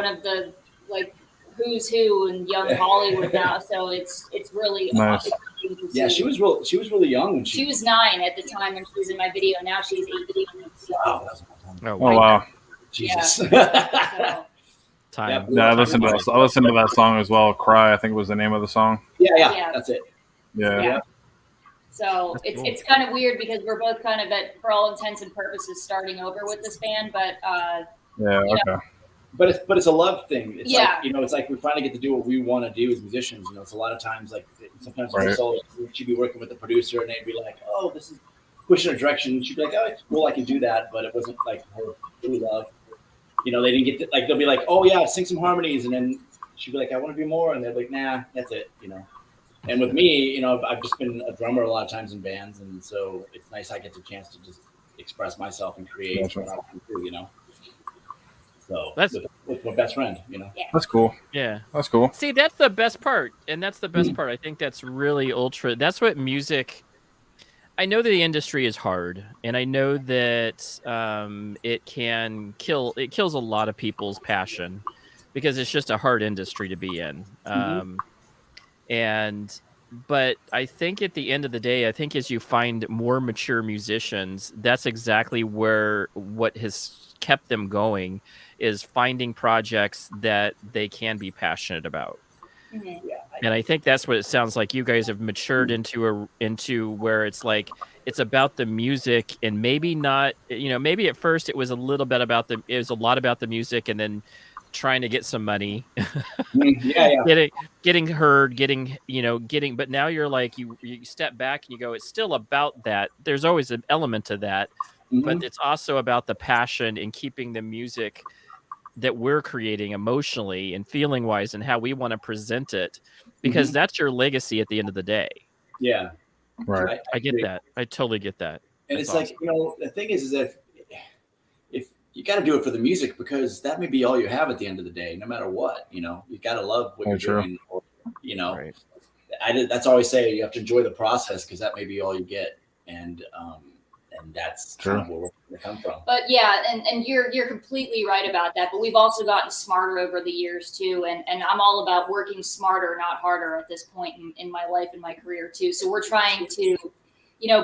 Speaker 4: of the who's who in young Hollywood now. So it's really
Speaker 3: nice.
Speaker 5: Yeah, she was really young when
Speaker 4: she was 9 at the time when she was in my video. Now she's 18. So.
Speaker 5: Wow, that was a long time.
Speaker 3: Oh wow,
Speaker 5: Jesus.
Speaker 2: Yeah.
Speaker 3: Time. Yeah, I listened to that song as well. "Cry," I think was the name of the song.
Speaker 5: Yeah, that's it.
Speaker 3: Yeah.
Speaker 4: So it's kind of weird because we're both kind of for all intents and purposes, starting over with this band, but
Speaker 3: okay.
Speaker 5: But it's a love thing. It's it's like we finally get to do what we want to do as musicians. It's a lot of times sometimes she'd be working with the producer and they'd be like, "Oh, this is pushing a direction." She'd be like, "Oh, it's cool, I can do that," but it wasn't like her true love. They didn't get to, they'll be like, "Oh yeah, sing some harmonies," and then she'd be like, "I want to do more," and they're like, "Nah, that's it." And with me, I've just been a drummer a lot of times in bands, and so it's nice I get the chance to just express myself and create what I want to do. So that's with my best friend,
Speaker 3: That's cool.
Speaker 2: Yeah,
Speaker 3: that's cool.
Speaker 2: See, that's the best part, and that's the best part. I think that's really ultra. That's what music. I know that the industry is hard, and I know that it can kill. It kills a lot of people's passion because it's just a hard industry to be in. But I think at the end of the day, I think as you find more mature musicians, that's exactly what has kept them going. Is finding projects that they can be passionate about. Mm-hmm. And I think that's what it sounds like you guys have matured into where it's like it's about the music and maybe not, maybe at first it was a lot about the music and then trying to get some money. getting heard, but now you're like you step back and you go, it's still about that. There's always an element to that, but it's also about the passion and keeping the music that we're creating emotionally and feeling wise and how we want to present it, because that's your legacy at the end of the day.
Speaker 5: Yeah.
Speaker 3: Right.
Speaker 2: I get that. I totally get that.
Speaker 5: And that's awesome. The thing is if you got to do it for the music, because that may be all you have at the end of the day, no matter what, you got to love what you're doing. Or, right. That's always say you have to enjoy the process, because that may be all you get. And that's kind of where we come from.
Speaker 4: But yeah, and you're completely right about that. But we've also gotten smarter over the years too. And I'm all about working smarter, not harder at this point in my life and my career too. So we're trying to,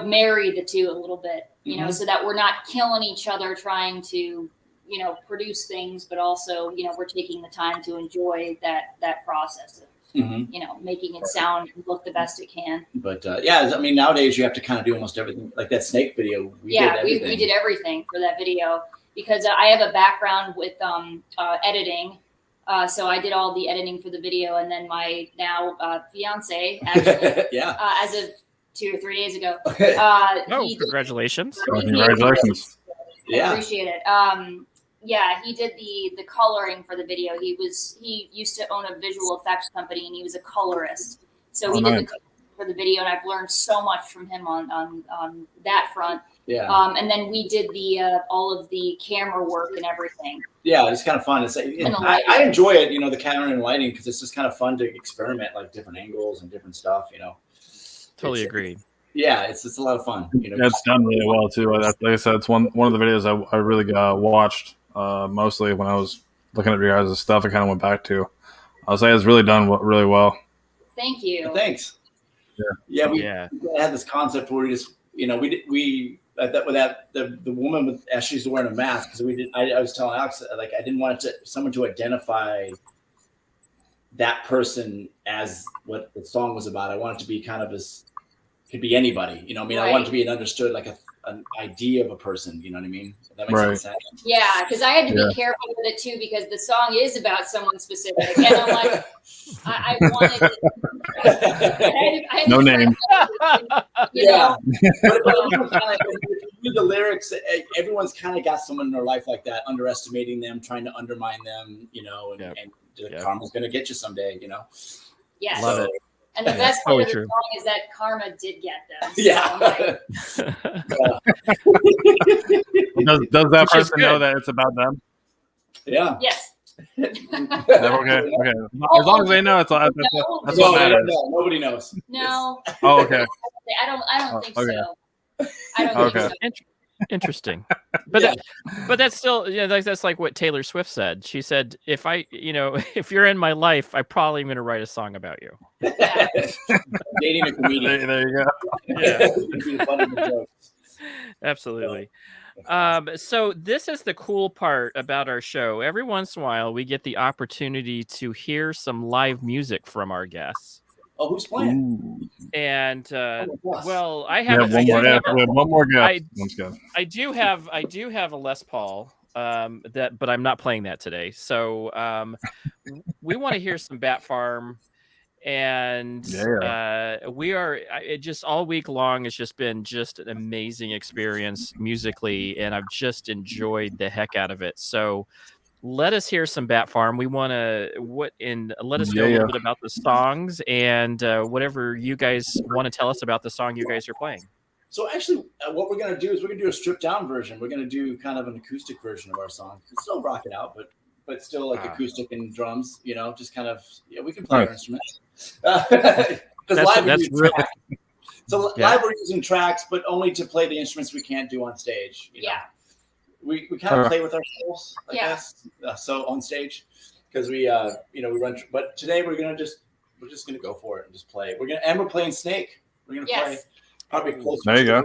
Speaker 4: marry the two a little bit, so that we're not killing each other trying to, produce things, but also, we're taking the time to enjoy that process of, making it sound and look the best it can.
Speaker 5: But nowadays you have to kind of do almost everything. Like that Snake video. We did everything
Speaker 4: for that video. because I have a background with editing. So I did all the editing for the video, and then my now fiance, actually, as of 2 or 3 days ago.
Speaker 2: Congratulations!
Speaker 3: Congratulations!
Speaker 4: I appreciate it. Yeah, he did the coloring for the video. He used to own a visual effects company, and he was a colorist. So he did the coloring for the video, and I've learned so much from him on that front.
Speaker 5: Yeah.
Speaker 4: And then we did all of the camera work and everything.
Speaker 5: Yeah, it's kind of fun. I enjoy it, you know, the camera and lighting, because it's just kind of fun to experiment, like different angles and different stuff, you know.
Speaker 2: Totally agreed.
Speaker 5: Yeah, it's a lot of fun. You know,
Speaker 3: it's done really well too. Like I said, it's one of the videos I really watched mostly when I was looking at your guys' stuff. I kind of went back to. I'll say it's really done really well.
Speaker 4: Thank you.
Speaker 5: Thanks.
Speaker 3: Yeah.
Speaker 5: We had this concept where we just, you know, the woman as she's wearing a mask, because I was telling Alex, like, I didn't want someone to identify that person as what the song was about. I want it to be kind of could be anybody, you know what I mean? Right. I want it to be an understood, like an idea of a person, you know what I mean? If that makes sense.
Speaker 4: Yeah, because I had to be careful with it too, because the song is about someone specific. And I'm like, I wanted
Speaker 3: no name.
Speaker 4: You know?
Speaker 5: But if you read the lyrics, everyone's kind of got someone in their life like that, underestimating them, trying to undermine them, you know, and karma's going to get you someday, you know?
Speaker 4: Yes.
Speaker 2: Love it.
Speaker 4: And the best part of the song is that karma did get them. So
Speaker 3: does that person know that it's about them?
Speaker 5: Yeah.
Speaker 4: Yes.
Speaker 3: Okay. As long as they know, that's what matters.
Speaker 5: No, nobody knows.
Speaker 4: No.
Speaker 3: Oh, okay.
Speaker 4: I don't think so. I don't think so.
Speaker 2: Interesting, but that's still, that's like what Taylor Swift said. She said, if you're in my life, I probably am going to write a song about you.
Speaker 5: Dating a comedian.
Speaker 3: There you
Speaker 2: go. Absolutely. So this is the cool part about our show. Every once in a while, we get the opportunity to hear some live music from our guests.
Speaker 5: Oh, who's playing?
Speaker 2: And well, I
Speaker 3: have one more guest.
Speaker 2: I do have a Les Paul, but I'm not playing that today. So we want to hear some Batfarm, and we are. It just all week long has just been an amazing experience musically, and I've just enjoyed the heck out of it. So let us hear some Batfarm. We want to let us know a little bit about the songs, and whatever you guys want to tell us about the song you guys are playing.
Speaker 5: So actually, what we're going to do is we're going to do a stripped down version. We're going to do kind of an acoustic version of our song. It's still rock it out, but still like acoustic and drums. You know, just kind of we can play our instruments. Because live we're using tracks, but only to play the instruments we can't do on stage. You know? Yeah. We kind of play with ourselves, I guess. So on stage, because we run. But today we're just gonna go for it and just play. We're playing Snake. We're gonna play probably close.
Speaker 3: There you go.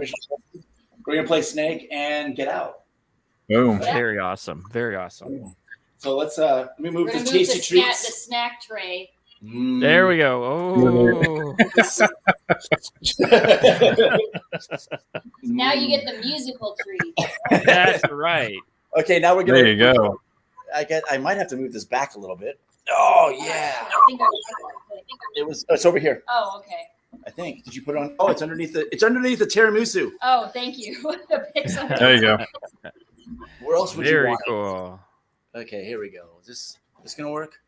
Speaker 5: We're gonna play Snake and Get Out.
Speaker 3: Boom!
Speaker 2: Yeah. Very awesome. Very awesome.
Speaker 5: So let's let me move to Tasty Treats.
Speaker 4: The snack tray.
Speaker 2: There we go. Oh.
Speaker 4: Now you get the musical treat.
Speaker 2: That's right.
Speaker 5: Okay, now we're gonna.
Speaker 3: There you go.
Speaker 5: I might have to move this back a little bit. Oh yeah. It's over here.
Speaker 4: Oh, okay.
Speaker 5: I think. Did you put it on? Oh, it's underneath the tiramisu.
Speaker 4: Oh, thank you.
Speaker 3: There you go.
Speaker 5: Where else would you want?
Speaker 2: Very cool.
Speaker 5: Okay, here we go. Is this gonna work?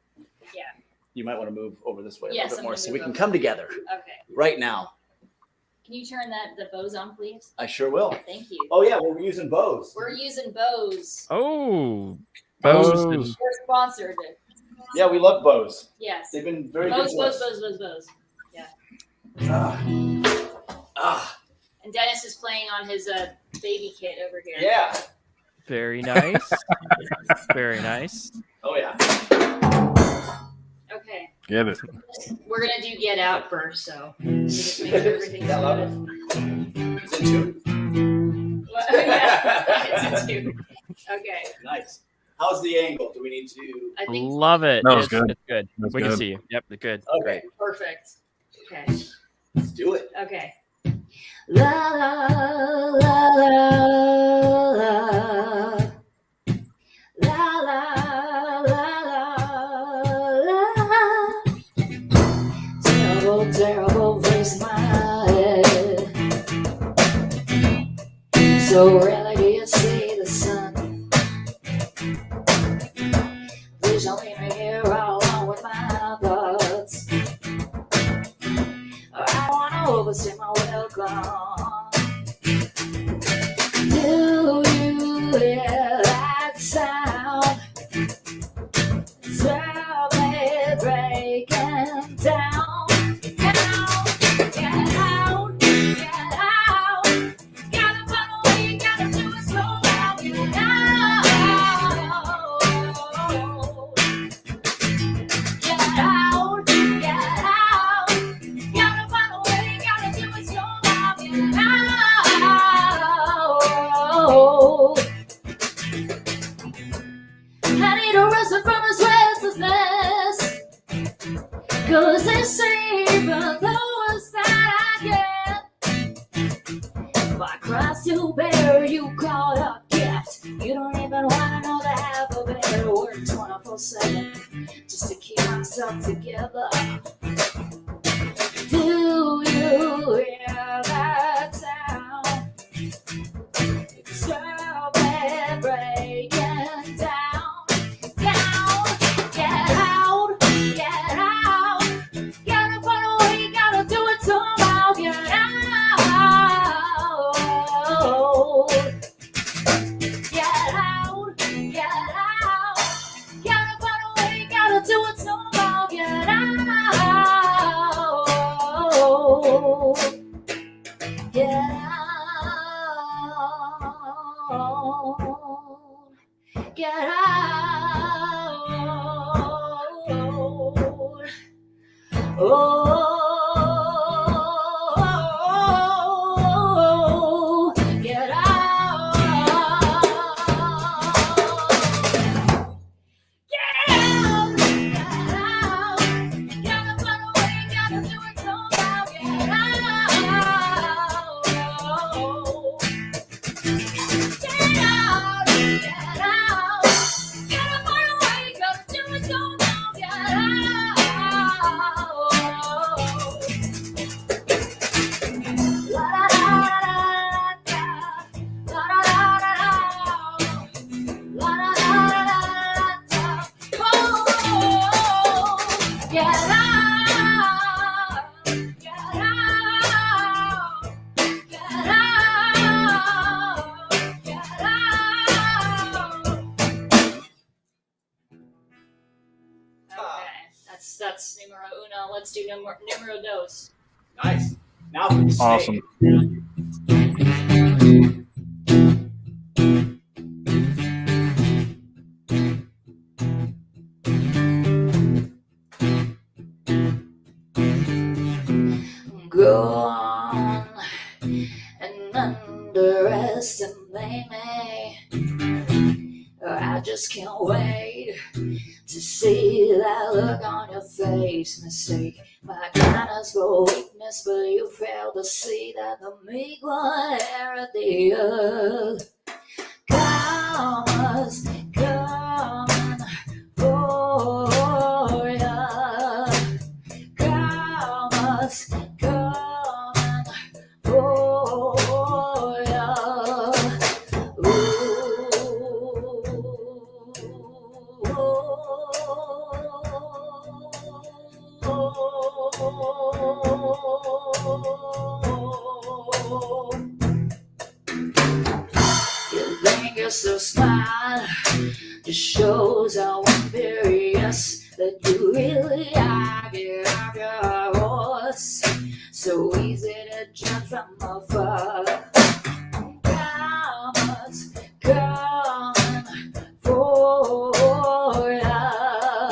Speaker 4: Yeah.
Speaker 5: You might want to move over this way a little bit
Speaker 4: I'm
Speaker 5: more so we can come together.
Speaker 4: Okay.
Speaker 5: Right now.
Speaker 4: Can you turn the bows on, please?
Speaker 5: I sure will.
Speaker 4: Thank you.
Speaker 5: Oh yeah, we're using bows.
Speaker 4: We're using bows.
Speaker 2: Oh, bows.
Speaker 4: We're sponsored.
Speaker 5: Yeah, we love bows.
Speaker 4: Yes.
Speaker 5: They've been very
Speaker 4: bows,
Speaker 5: good to
Speaker 4: bows. Yeah. And Dennis is playing on his baby kit over here.
Speaker 5: Yeah.
Speaker 2: Very nice. Very nice.
Speaker 5: Oh yeah.
Speaker 4: Okay.
Speaker 3: Get it.
Speaker 4: We're gonna do Get Out first, so just make sure everything's good.
Speaker 5: It's in tune.
Speaker 4: It's in tune. Okay.
Speaker 5: Nice. How's the angle? Do we need to?
Speaker 4: I think
Speaker 2: love it.
Speaker 3: No, it's good.
Speaker 2: It's good. We can see you. Yep, good.
Speaker 5: Okay.
Speaker 2: Great.
Speaker 4: Perfect. Okay.
Speaker 5: Let's do it.
Speaker 4: Okay. La la la la la. suffer from his restlessness. Cause this ain't even the worst that I get. By Christ to bear, you call a gift. You don't even wanna know the half of it. I work 24/7 just to keep myself together. Do you hear that sound? It's so bad breaking down. Get out, get out, get out. Gotta find a way, gotta do it somehow. Get out. Get out, get out. Gotta find a way, gotta do it somehow. Get out. Get out. Get out. Oh, get out. Get out. Get out. Gotta find a way, gotta do it somehow. Get out. Get out. Get out. Gotta find a way, gotta do it somehow. Get out. La la la la la la la la la la. Oh, get out, get out, get out, get out. Okay, that's numero uno. Let's do numero dos.
Speaker 5: Nice. Now for the snake.
Speaker 3: Awesome.
Speaker 4: Go on and underestimate me. I just can't wait to see that look on your face. Mistake my kindness for weakness, but you fail to see that the meek will inherit the earth. Karma's coming for ya. Karma's coming for ya. You think you're so smart, just shows how imperious that you really are. Get off your horse, so easy to judge from afar. Karma's coming for ya.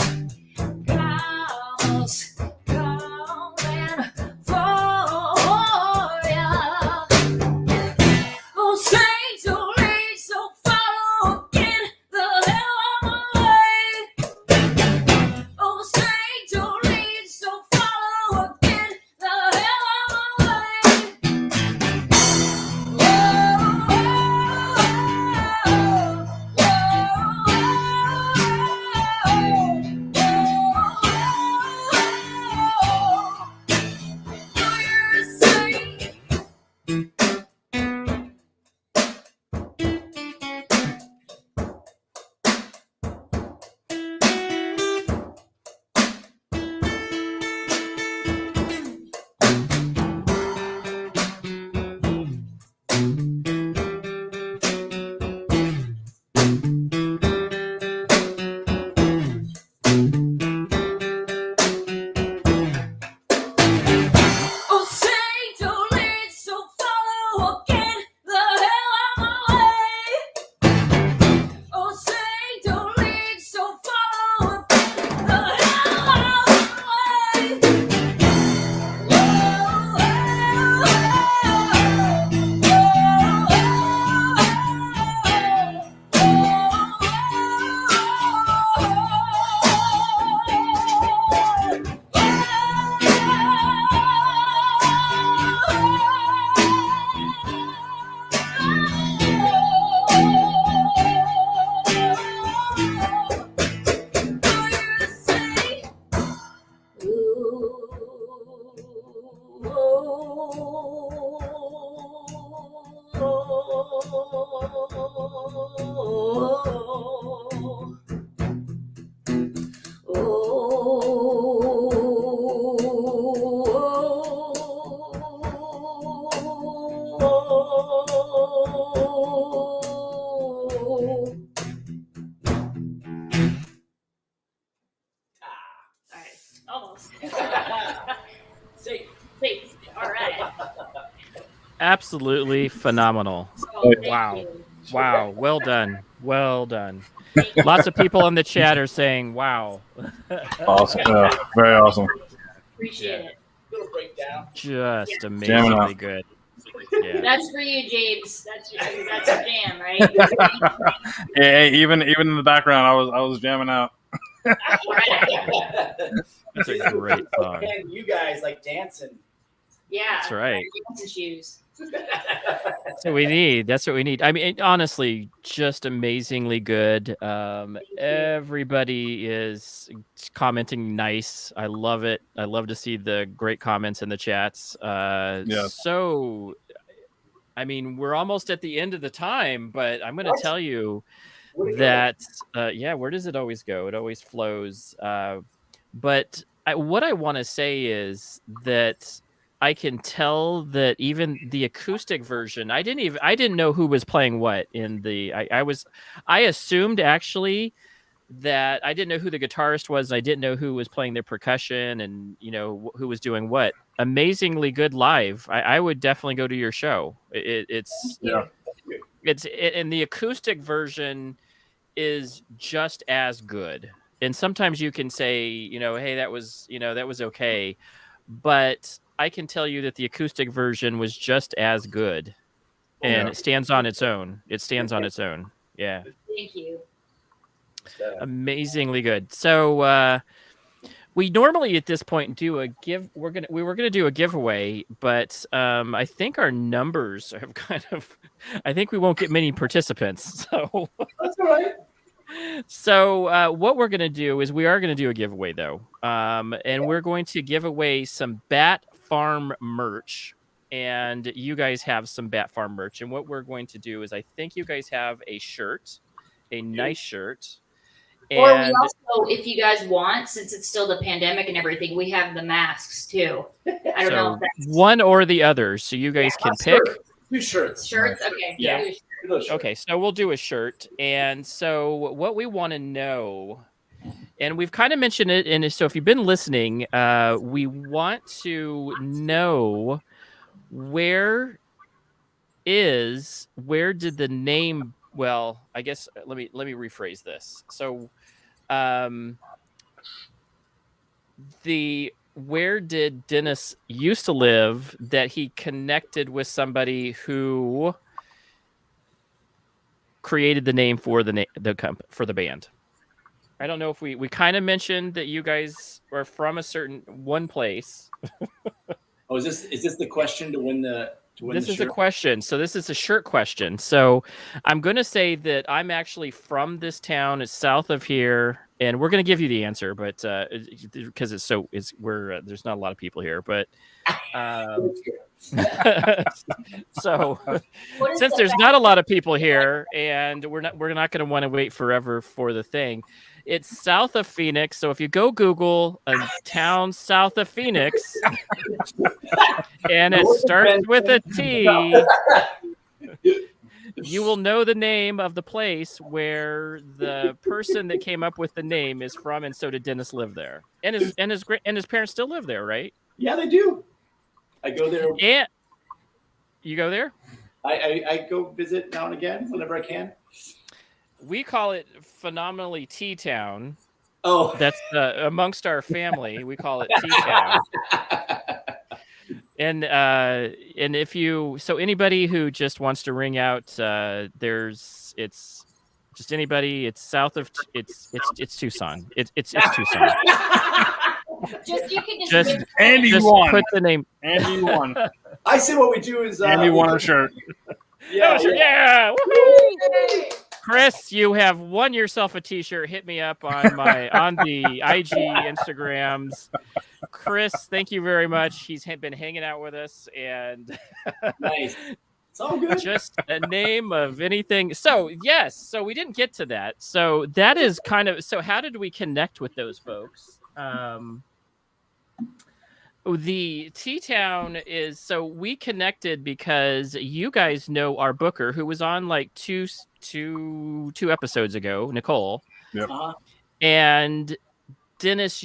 Speaker 4: Karma's coming for ya. Oh, saints who lead, so follow again the hell on my way. Oh, saints who lead, so follow again the hell on my way.
Speaker 2: absolutely phenomenal.
Speaker 4: So, thank
Speaker 2: Wow.
Speaker 4: you.
Speaker 2: Wow. Well done. Well done.
Speaker 4: Thank you.
Speaker 2: Lots of people in the chat are saying, wow.
Speaker 3: Awesome. Very awesome.
Speaker 4: Appreciate it.
Speaker 5: Little breakdown.
Speaker 2: Just
Speaker 3: Jamming
Speaker 2: amazingly
Speaker 3: out.
Speaker 2: good. Yeah.
Speaker 4: That's for you, James. That's your jam, right?
Speaker 3: Hey, even in the background, I was jamming out.
Speaker 2: That's a great song.
Speaker 5: And you guys like dancing.
Speaker 4: Yeah.
Speaker 2: That's right.
Speaker 4: Dancing shoes.
Speaker 2: That's what we need. That's what we need. I mean, honestly, just amazingly good. Everybody is commenting nice. I love it. I love to see the great comments in the chats. So, I mean, we're almost at the end of the time, but I'm going to tell you that, where does it always go? It always flows. But what I want to say is that I can tell that even the acoustic version, I didn't know who was playing what in the, I assumed actually that I didn't know who the guitarist was. I didn't know who was playing the percussion and, who was doing what. Amazingly good live. I would definitely go to your show. And the acoustic version is just as good. And sometimes you can say, hey, that was okay. But I can tell you that the acoustic version was just as good. And it stands on its own. It stands on its own. Yeah.
Speaker 4: Thank you.
Speaker 2: Amazingly good. So we normally at this point do a we were gonna do a giveaway, but I think our numbers have I think we won't get many participants. So
Speaker 5: That's all right.
Speaker 2: So what we're going to do is we are going to do a giveaway, though. And we're going to give away some Batfarm merch. And you guys have some Batfarm merch. And what we're going to do is I think you guys have a shirt, a nice shirt.
Speaker 4: Or we
Speaker 2: And
Speaker 4: also, if you guys want, since it's still the pandemic and everything, we have the masks, too. I don't know if that's
Speaker 2: one or the other. So you guys can pick.
Speaker 5: Two shirts.
Speaker 4: Shirts? Okay.
Speaker 5: Yeah.
Speaker 2: Okay, so we'll do a shirt. And so what we want to know, and we've kind of mentioned it, and so if you've been listening, we want to know where did the name, well, I guess let me rephrase this. So where did Dennis used to live that he connected with somebody who created the name for for the band? I don't know if we kind of mentioned that you guys are from a certain one place.
Speaker 5: Oh, is this the question to win the
Speaker 2: This is
Speaker 5: shirt?
Speaker 2: a question. So this is a shirt question. So I'm going to say that I'm actually from this town. It's south of here, and we're going to give you the answer, but because there's not a lot of people here, but so since there's not a lot of people here, and we're not going to want to wait forever for the thing. It's south of Phoenix. So if you go Google a town south of Phoenix, and it starts with a T, you will know the name of the place where the person that came up with the name is from, and so did Dennis live there, and his parents still live there, right?
Speaker 5: Yeah, they do. I go there.
Speaker 2: And you go there?
Speaker 5: I go visit now and again whenever I can.
Speaker 2: We call it phenomenally T-Town.
Speaker 5: Oh,
Speaker 2: That's amongst our family. We call it T-Town. And anybody who just wants to ring out, it's just anybody. It's south of it's Tucson. It's Tucson.
Speaker 4: you can just
Speaker 3: Andy
Speaker 2: Just
Speaker 3: won.
Speaker 2: put the name.
Speaker 3: Andy won.
Speaker 5: I say what we do is
Speaker 3: Andy won a shirt.
Speaker 5: Yeah,
Speaker 2: Yeah. Woohoo! Chris, you have won yourself a T-shirt. Hit me up on the IG Instagrams. Chris, thank you very much. He's been hanging out with us, and
Speaker 5: Nice. It's all good.
Speaker 2: just a name of anything. So yes, so we didn't get to that. So that is kind of, so how did we connect with those folks? The T-Town is, so we connected because you guys know our booker who was on like two episodes ago, Nicole.
Speaker 3: Yep.
Speaker 5: Uh-huh.
Speaker 2: And Dennis,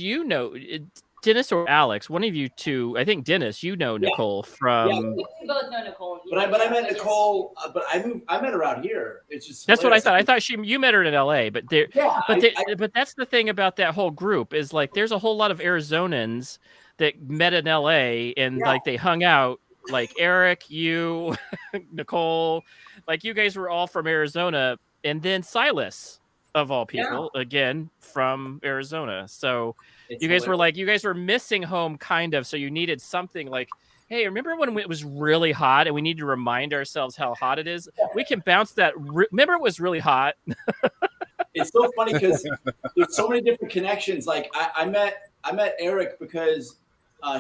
Speaker 2: Dennis or Alex, one of you two, I think Dennis, you know Nicole from.
Speaker 4: We both know Nicole.
Speaker 5: But I met Nicole. But I met her out here. It's just
Speaker 2: That's what I
Speaker 5: hilarious.
Speaker 2: thought. I thought you met her in L.A. But but that's the thing about that whole group is like there's a whole lot of Arizonans that met in L.A. and like they hung out. Like Eric, you, Nicole, like you guys were all from Arizona, and then Silas, of all people, again from Arizona. So you guys were missing home, kind of. So you needed something like, hey, remember when it was really hot and we need to remind ourselves how hot it is? We can bounce that. Remember it was really hot.
Speaker 5: It's so funny because there's so many different connections. Like I met Eric because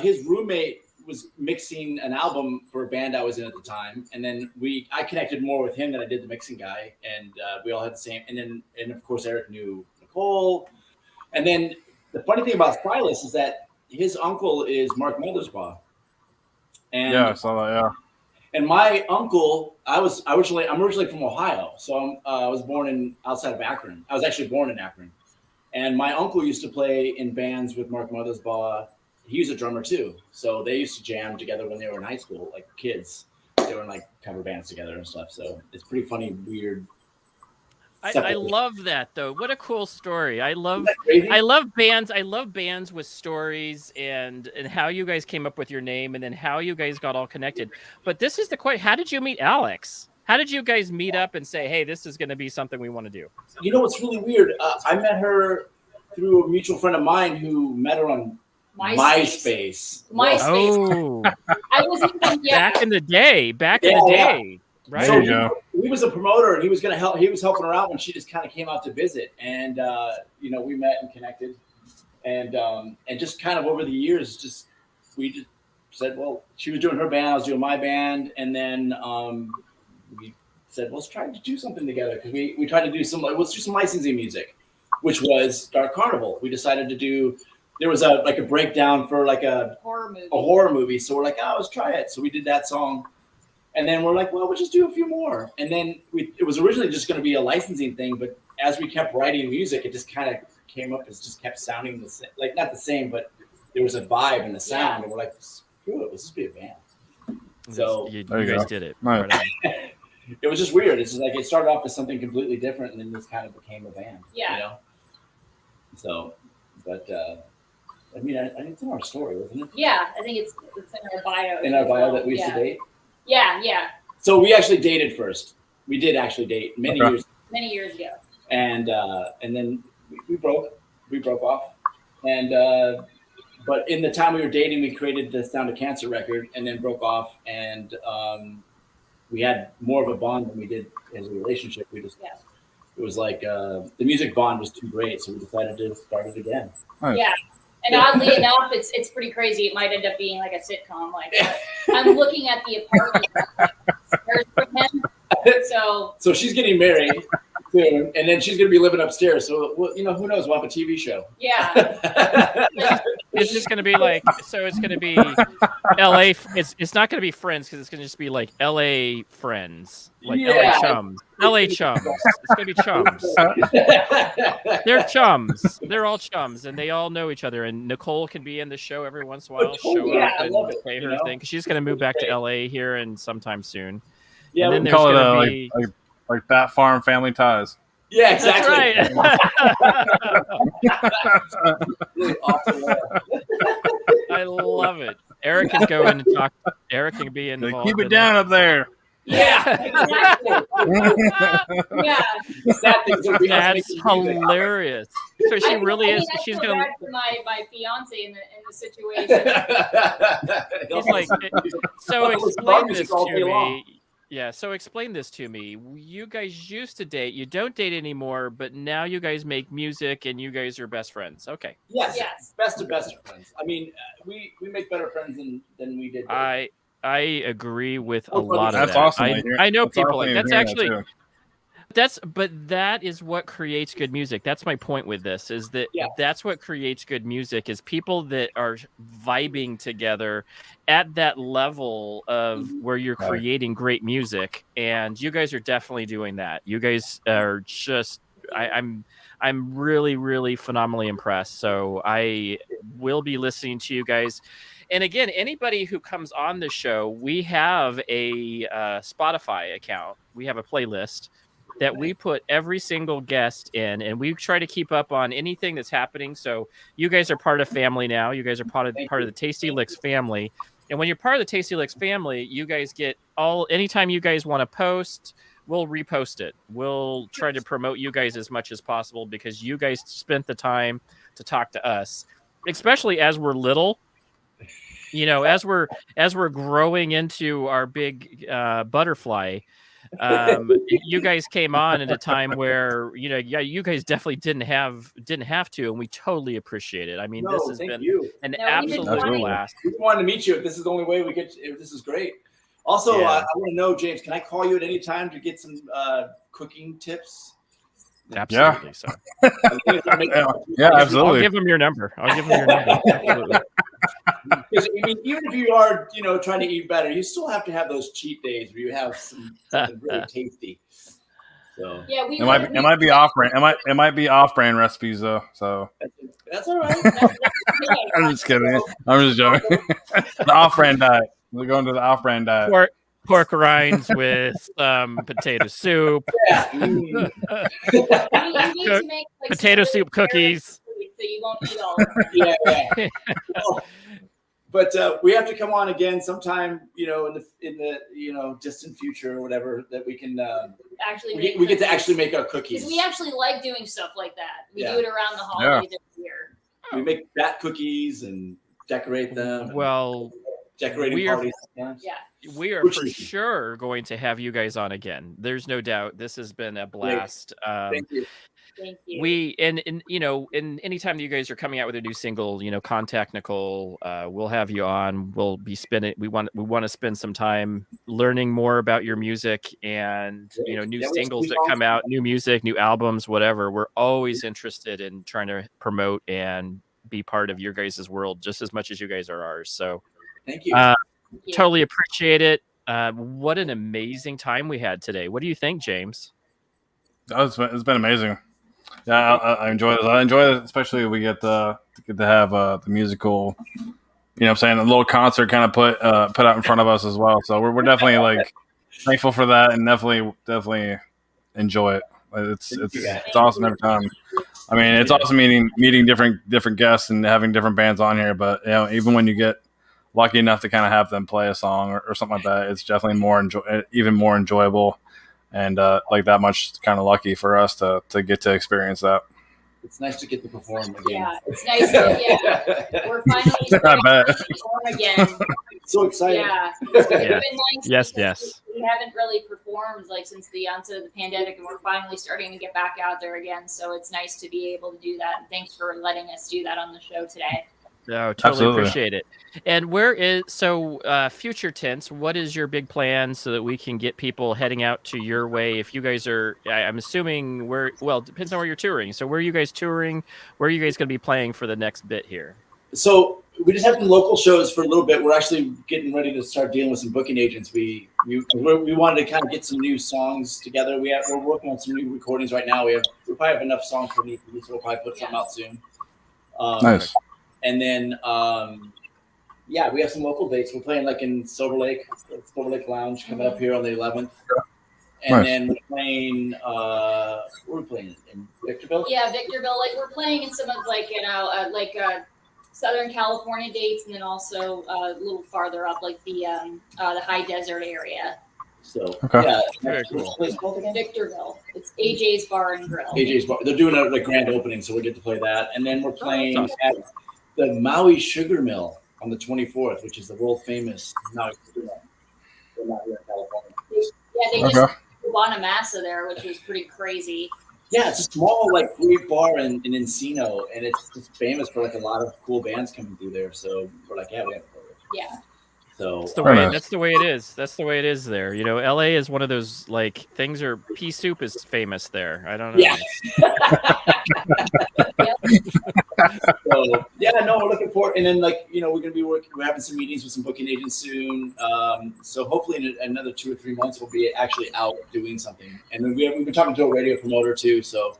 Speaker 5: his roommate was mixing an album for a band I was in at the time, and then I connected more with him than I did the mixing guy, and we all had the same. And of course Eric knew Nicole, and then the funny thing about Silas is that his uncle is Mark Mothersbaugh. And
Speaker 3: I saw that.
Speaker 5: And my uncle, I'm originally from Ohio, so I was born outside of Akron. I was actually born in Akron, and my uncle used to play in bands with Mark Mothersbaugh. He was a drummer too, so they used to jam together when they were in high school, like kids. They were in like cover bands together and stuff. So it's pretty funny, weird.
Speaker 2: I love that though. What a cool story. I love bands. I love bands with stories and how you guys came up with your name and then how you guys got all connected. But this is the question: how did you meet Alexx? How did you guys meet up and say, "Hey, this is going to be something we want to do"?
Speaker 5: You know what's really weird? I met her through a mutual friend of mine who met her on MySpace.
Speaker 2: Oh,
Speaker 4: I was even,
Speaker 2: back in the day. Right.
Speaker 5: So he was a promoter, and he was helping her out when she just kind of came out to visit, and we met and connected, and just kind of over the years, we just said, well, she was doing her band, I was doing my band, and then we said, well, let's try to do something together because we tried to do let's do some licensing music, which was Dark Carnival. We decided to do. There was a breakdown for like a horror movie, so we're like, let's try it. So we did that song. And then we're like, well, we'll just do a few more. And then it was originally just going to be a licensing thing, but as we kept writing music, it just kind of came up as just kept sounding the same, like not the same, but there was a vibe in the sound. And we're like, screw it, let's just be a band. So
Speaker 2: you guys did it.
Speaker 3: Right.
Speaker 5: It was just weird. It's just like it started off as something completely different, and then this kind of became a band.
Speaker 4: Yeah.
Speaker 5: So, but I mean, it's in our story, isn't it?
Speaker 4: Yeah, I think it's in our bio.
Speaker 5: In our bio that we used to date.
Speaker 4: Yeah.
Speaker 5: So we actually dated first. We did actually date many years ago. And then we broke off. And but in the time we were dating, we created the Sound of Cancer record, and then broke off. And we had more of a bond than we did as a relationship. It was like the music bond was too great, so we decided to start it again.
Speaker 3: Nice.
Speaker 4: Yeah. And oddly enough, it's pretty crazy. It might end up being like a sitcom. Like I'm looking at the apartment. So she's getting married soon, and then she's going to be living upstairs. So who knows? We'll have a TV show. Yeah.
Speaker 2: It's just going to be like, so it's going to be LA. It's not going to be Friends because it's going to just be like LA Friends, like LA Chums. LA Chums. It's going to be chums. They're chums. They're all chums, and they all know each other. And Nicole can be in the show every once in a while, show up and play her thing because she's going to move back to LA here and sometime soon.
Speaker 5: Yeah,
Speaker 2: and then
Speaker 3: we call it like Batfarm Family Ties.
Speaker 5: Yeah, exactly.
Speaker 2: That's right.
Speaker 5: Really awesome.
Speaker 2: I love it. Eric can go in and talk. Eric can be involved.
Speaker 3: Keep it down up there.
Speaker 4: Yeah, exactly. Yeah.
Speaker 2: That's hilarious. So she really is. She's
Speaker 4: gonna.
Speaker 2: gonna.
Speaker 4: For my fiance in the situation.
Speaker 2: He's like, so explain this to me. Yeah, so explain this to me. You guys used to date. You don't date anymore, but now you guys make music and you guys are best friends. Okay.
Speaker 5: Yes. Best of friends. I mean, we make better friends than we did.
Speaker 2: I agree with a lot of
Speaker 3: that's
Speaker 2: that.
Speaker 3: awesome.
Speaker 2: I know
Speaker 3: that's
Speaker 2: people
Speaker 3: awesome
Speaker 2: like that's actually
Speaker 3: that
Speaker 2: but that is what creates good music. That's my point with this is that that's what creates good music is people that are vibing together at that level of where you're creating great music. And you guys are definitely doing that. You guys are just I'm really, really phenomenally impressed. So I will be listening to you guys. And again, anybody who comes on the show, we have a Spotify account. We have a playlist that we put every single guest in, and we try to keep up on anything that's happening. So you guys are part of family now. You guys are part of the Tasty Licks family. And when you're part of the Tasty Licks family, you guys get anytime you guys want to post, we'll repost it. We'll try to promote you guys as much as possible because you guys spent the time to talk to us, especially as we're little. You know, as we're growing into our big butterfly, you guys came on at a time where you guys definitely didn't have to, and we totally appreciate it. I mean, this has been an absolute blast.
Speaker 5: We wanted to meet you. If this is the only way we get, this is great. Also, I want to know, James, can I call you at any time to get some cooking tips?
Speaker 2: Absolutely. So.
Speaker 3: Yeah, absolutely.
Speaker 2: I'll give him your number. Absolutely.
Speaker 5: Because I mean, even if you are, trying to eat better, you still have to have those cheat days where you have something really tasty. So
Speaker 4: yeah,
Speaker 3: it might be off-brand. It might be off-brand recipes though. So
Speaker 5: that's all right.
Speaker 3: I'm just kidding. I'm just joking. The off-brand diet. We're going to the off-brand diet.
Speaker 2: Pork rinds with potato soup.
Speaker 5: Yeah.
Speaker 4: You need to make
Speaker 2: potato soup cookies.
Speaker 4: So you won't eat all of them.
Speaker 5: Yeah. But we have to come on again sometime, in the distant future or whatever, that we can
Speaker 4: actually
Speaker 5: we get to actually make our cookies.
Speaker 4: Because we actually like doing stuff like that. We do it around the holidays every year.
Speaker 5: We make bat cookies and decorate them.
Speaker 2: Well,
Speaker 5: decorating parties.
Speaker 2: We are for sure going to have you guys on again. There's no doubt. This has been a blast.
Speaker 5: Thank you.
Speaker 4: Thank you.
Speaker 2: We and anytime you guys are coming out with a new single, Contact Nicole, we'll have you on. We'll be spinning. We want to spend some time learning more about your music and new singles that come out, new music, new albums, whatever. We're always interested in trying to promote and be part of your guys' world just as much as you guys are ours. So
Speaker 5: thank you.
Speaker 2: Totally appreciate it. What an amazing time we had today. What do you think, James?
Speaker 3: It's been amazing. Yeah, I enjoy this. I enjoy it, especially we get to have the musical, a little concert kind of put out in front of us as well. So we're definitely thankful for that, and definitely enjoy it. It's awesome every time. I mean, it's awesome meeting different guests and having different bands on here. But even when you get lucky enough to kind of have them play a song or something like that, it's definitely even more enjoyable. And that much kind of lucky for us to get to experience that.
Speaker 5: It's nice to get to perform again.
Speaker 4: Yeah, it's nice. We're finally to perform again.
Speaker 5: So excited.
Speaker 4: Yeah. It's been nice.
Speaker 2: Yes.
Speaker 4: We haven't really performed since the onset of the pandemic, and we're finally starting to get back out there again. So it's nice to be able to do that. And thanks for letting us do that on the show today.
Speaker 2: No, totally appreciate it. And future tense, what is your big plan so that we can get people heading out to your way? If you guys are, I'm assuming it depends on where you're touring. So where are you guys touring? Where are you guys going to be playing for the next bit here?
Speaker 5: So we just have some local shows for a little bit. We're actually getting ready to start dealing with some booking agents. We wanted to kind of get some new songs together. We're working on some new recordings right now. We probably have enough songs for me, so we'll probably put something out soon.
Speaker 3: Nice.
Speaker 5: And then, we have some local dates. We're playing in Silver Lake Lounge coming up here on the 11th. And then we're playing, where are we playing? In Victorville?
Speaker 4: Yeah, Victorville. We're playing in some of Southern California dates, and then also a little farther up, the high desert area.
Speaker 5: So,
Speaker 2: very cool.
Speaker 5: What's it called again?
Speaker 4: Victorville. It's AJ's Bar and Grill.
Speaker 5: AJ's Bar. They're doing a grand opening, so we get to play that. And then we're playing at the Maui Sugar Mill on the 24th, which is the world famous Maui Sugar Mill. They're not here in California.
Speaker 4: Yeah, they just Bonamassa there, which was pretty crazy.
Speaker 5: Yeah, it's a small great bar in Encino, and it's just famous for a lot of cool bands coming through there. So we're we have to play it.
Speaker 4: Yeah.
Speaker 5: So
Speaker 2: that's the way it is. That's the way it is there. LA is one of those things are pea soup is famous there. I don't know.
Speaker 5: Yeah. So we're looking forward, and then we're gonna be we're having some meetings with some booking agents soon. So hopefully in another 2 or 3 months we'll be actually out doing something. And then we've been talking to a radio promoter too. So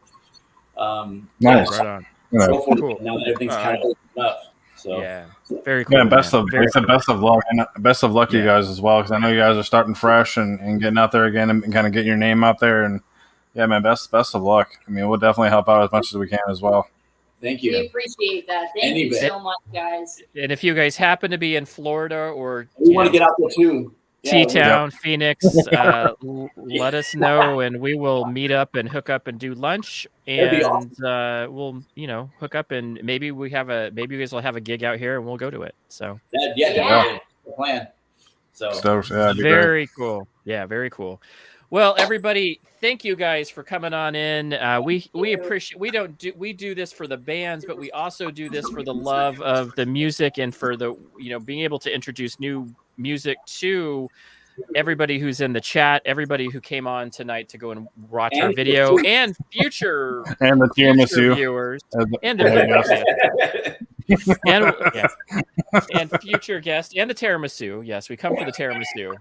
Speaker 3: Nice.
Speaker 2: Right on.
Speaker 3: Yeah.
Speaker 5: Go for
Speaker 2: Cool.
Speaker 5: it. Now that everything's kind of opened up. So
Speaker 2: Yeah, very cool.
Speaker 3: Yeah, best
Speaker 2: man.
Speaker 3: of
Speaker 2: Very cool.
Speaker 3: best of luck, and best of luck to you
Speaker 2: Yeah.
Speaker 3: guys as well, because I know you guys are starting fresh and getting out there again and kind of getting your name out there. And yeah, man, best of luck. I mean, we'll definitely help out as much as we can as well.
Speaker 5: thank
Speaker 4: We
Speaker 5: you.
Speaker 4: appreciate that. Thank you so much, guys.
Speaker 2: And if you guys happen to be in Florida or
Speaker 5: We want to get out there too. Yeah,
Speaker 2: T-Town, Phoenix, let us know, and we will meet up and hook up and do lunch,
Speaker 5: That'd be
Speaker 2: and we'll hook up, and maybe you guys will have a gig out here, and we'll go to it. So
Speaker 5: definitely the plan. So
Speaker 3: yeah, it'd be great.
Speaker 2: very cool. Yeah, very cool. Well, everybody, thank you guys for coming on in. We appreciate. We do this for the bands, but we also do this for the love of the music and for the being able to introduce new music to everybody who's in the chat, everybody who came on tonight to go and watch our video, and future
Speaker 3: and the tiramisu
Speaker 2: viewers, and and future guests, and the tiramisu. Yes, we come for the tiramisu.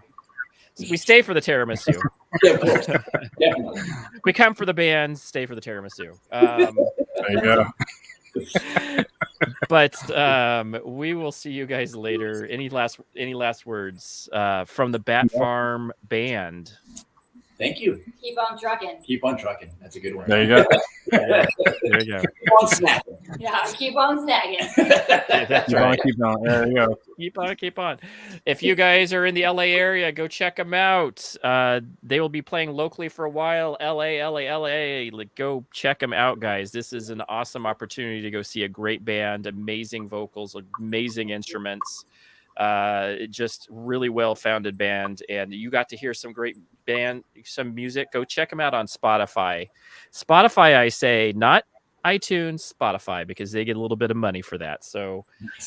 Speaker 2: We stay for the tiramisu.
Speaker 5: Yeah, of course. Definitely.
Speaker 2: We come for the bands, stay for the tiramisu.
Speaker 3: There you go.
Speaker 2: But we will see you guys later. Any last words from the Batfarm band?
Speaker 5: Thank you.
Speaker 4: Keep on trucking.
Speaker 5: Keep on trucking. That's a good one.
Speaker 3: There you go.
Speaker 2: There you go.
Speaker 5: Keep on snacking.
Speaker 4: Yeah, keep on snagging.
Speaker 2: That's
Speaker 3: Keep on,
Speaker 2: right.
Speaker 3: keep on. There you go.
Speaker 2: Keep on. If you guys are in the LA area, go check them out. They will be playing locally for a while. LA. Like, go check them out, guys. This is an awesome opportunity to go see a great band, amazing vocals, amazing instruments. Just really well-founded band, and you got to hear some great some music. Go check them out on Spotify. I say, not iTunes, Spotify, because they get a little bit of money for that. So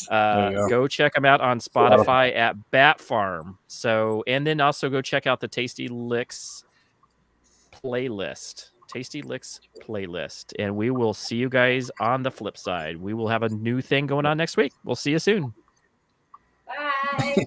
Speaker 2: go check them out on Spotify at Batfarm. So, and then also go check out the Tasty Licks playlist. And we will see you guys on the flip side. We will have a new thing going on next week. We'll see you soon.
Speaker 4: Bye.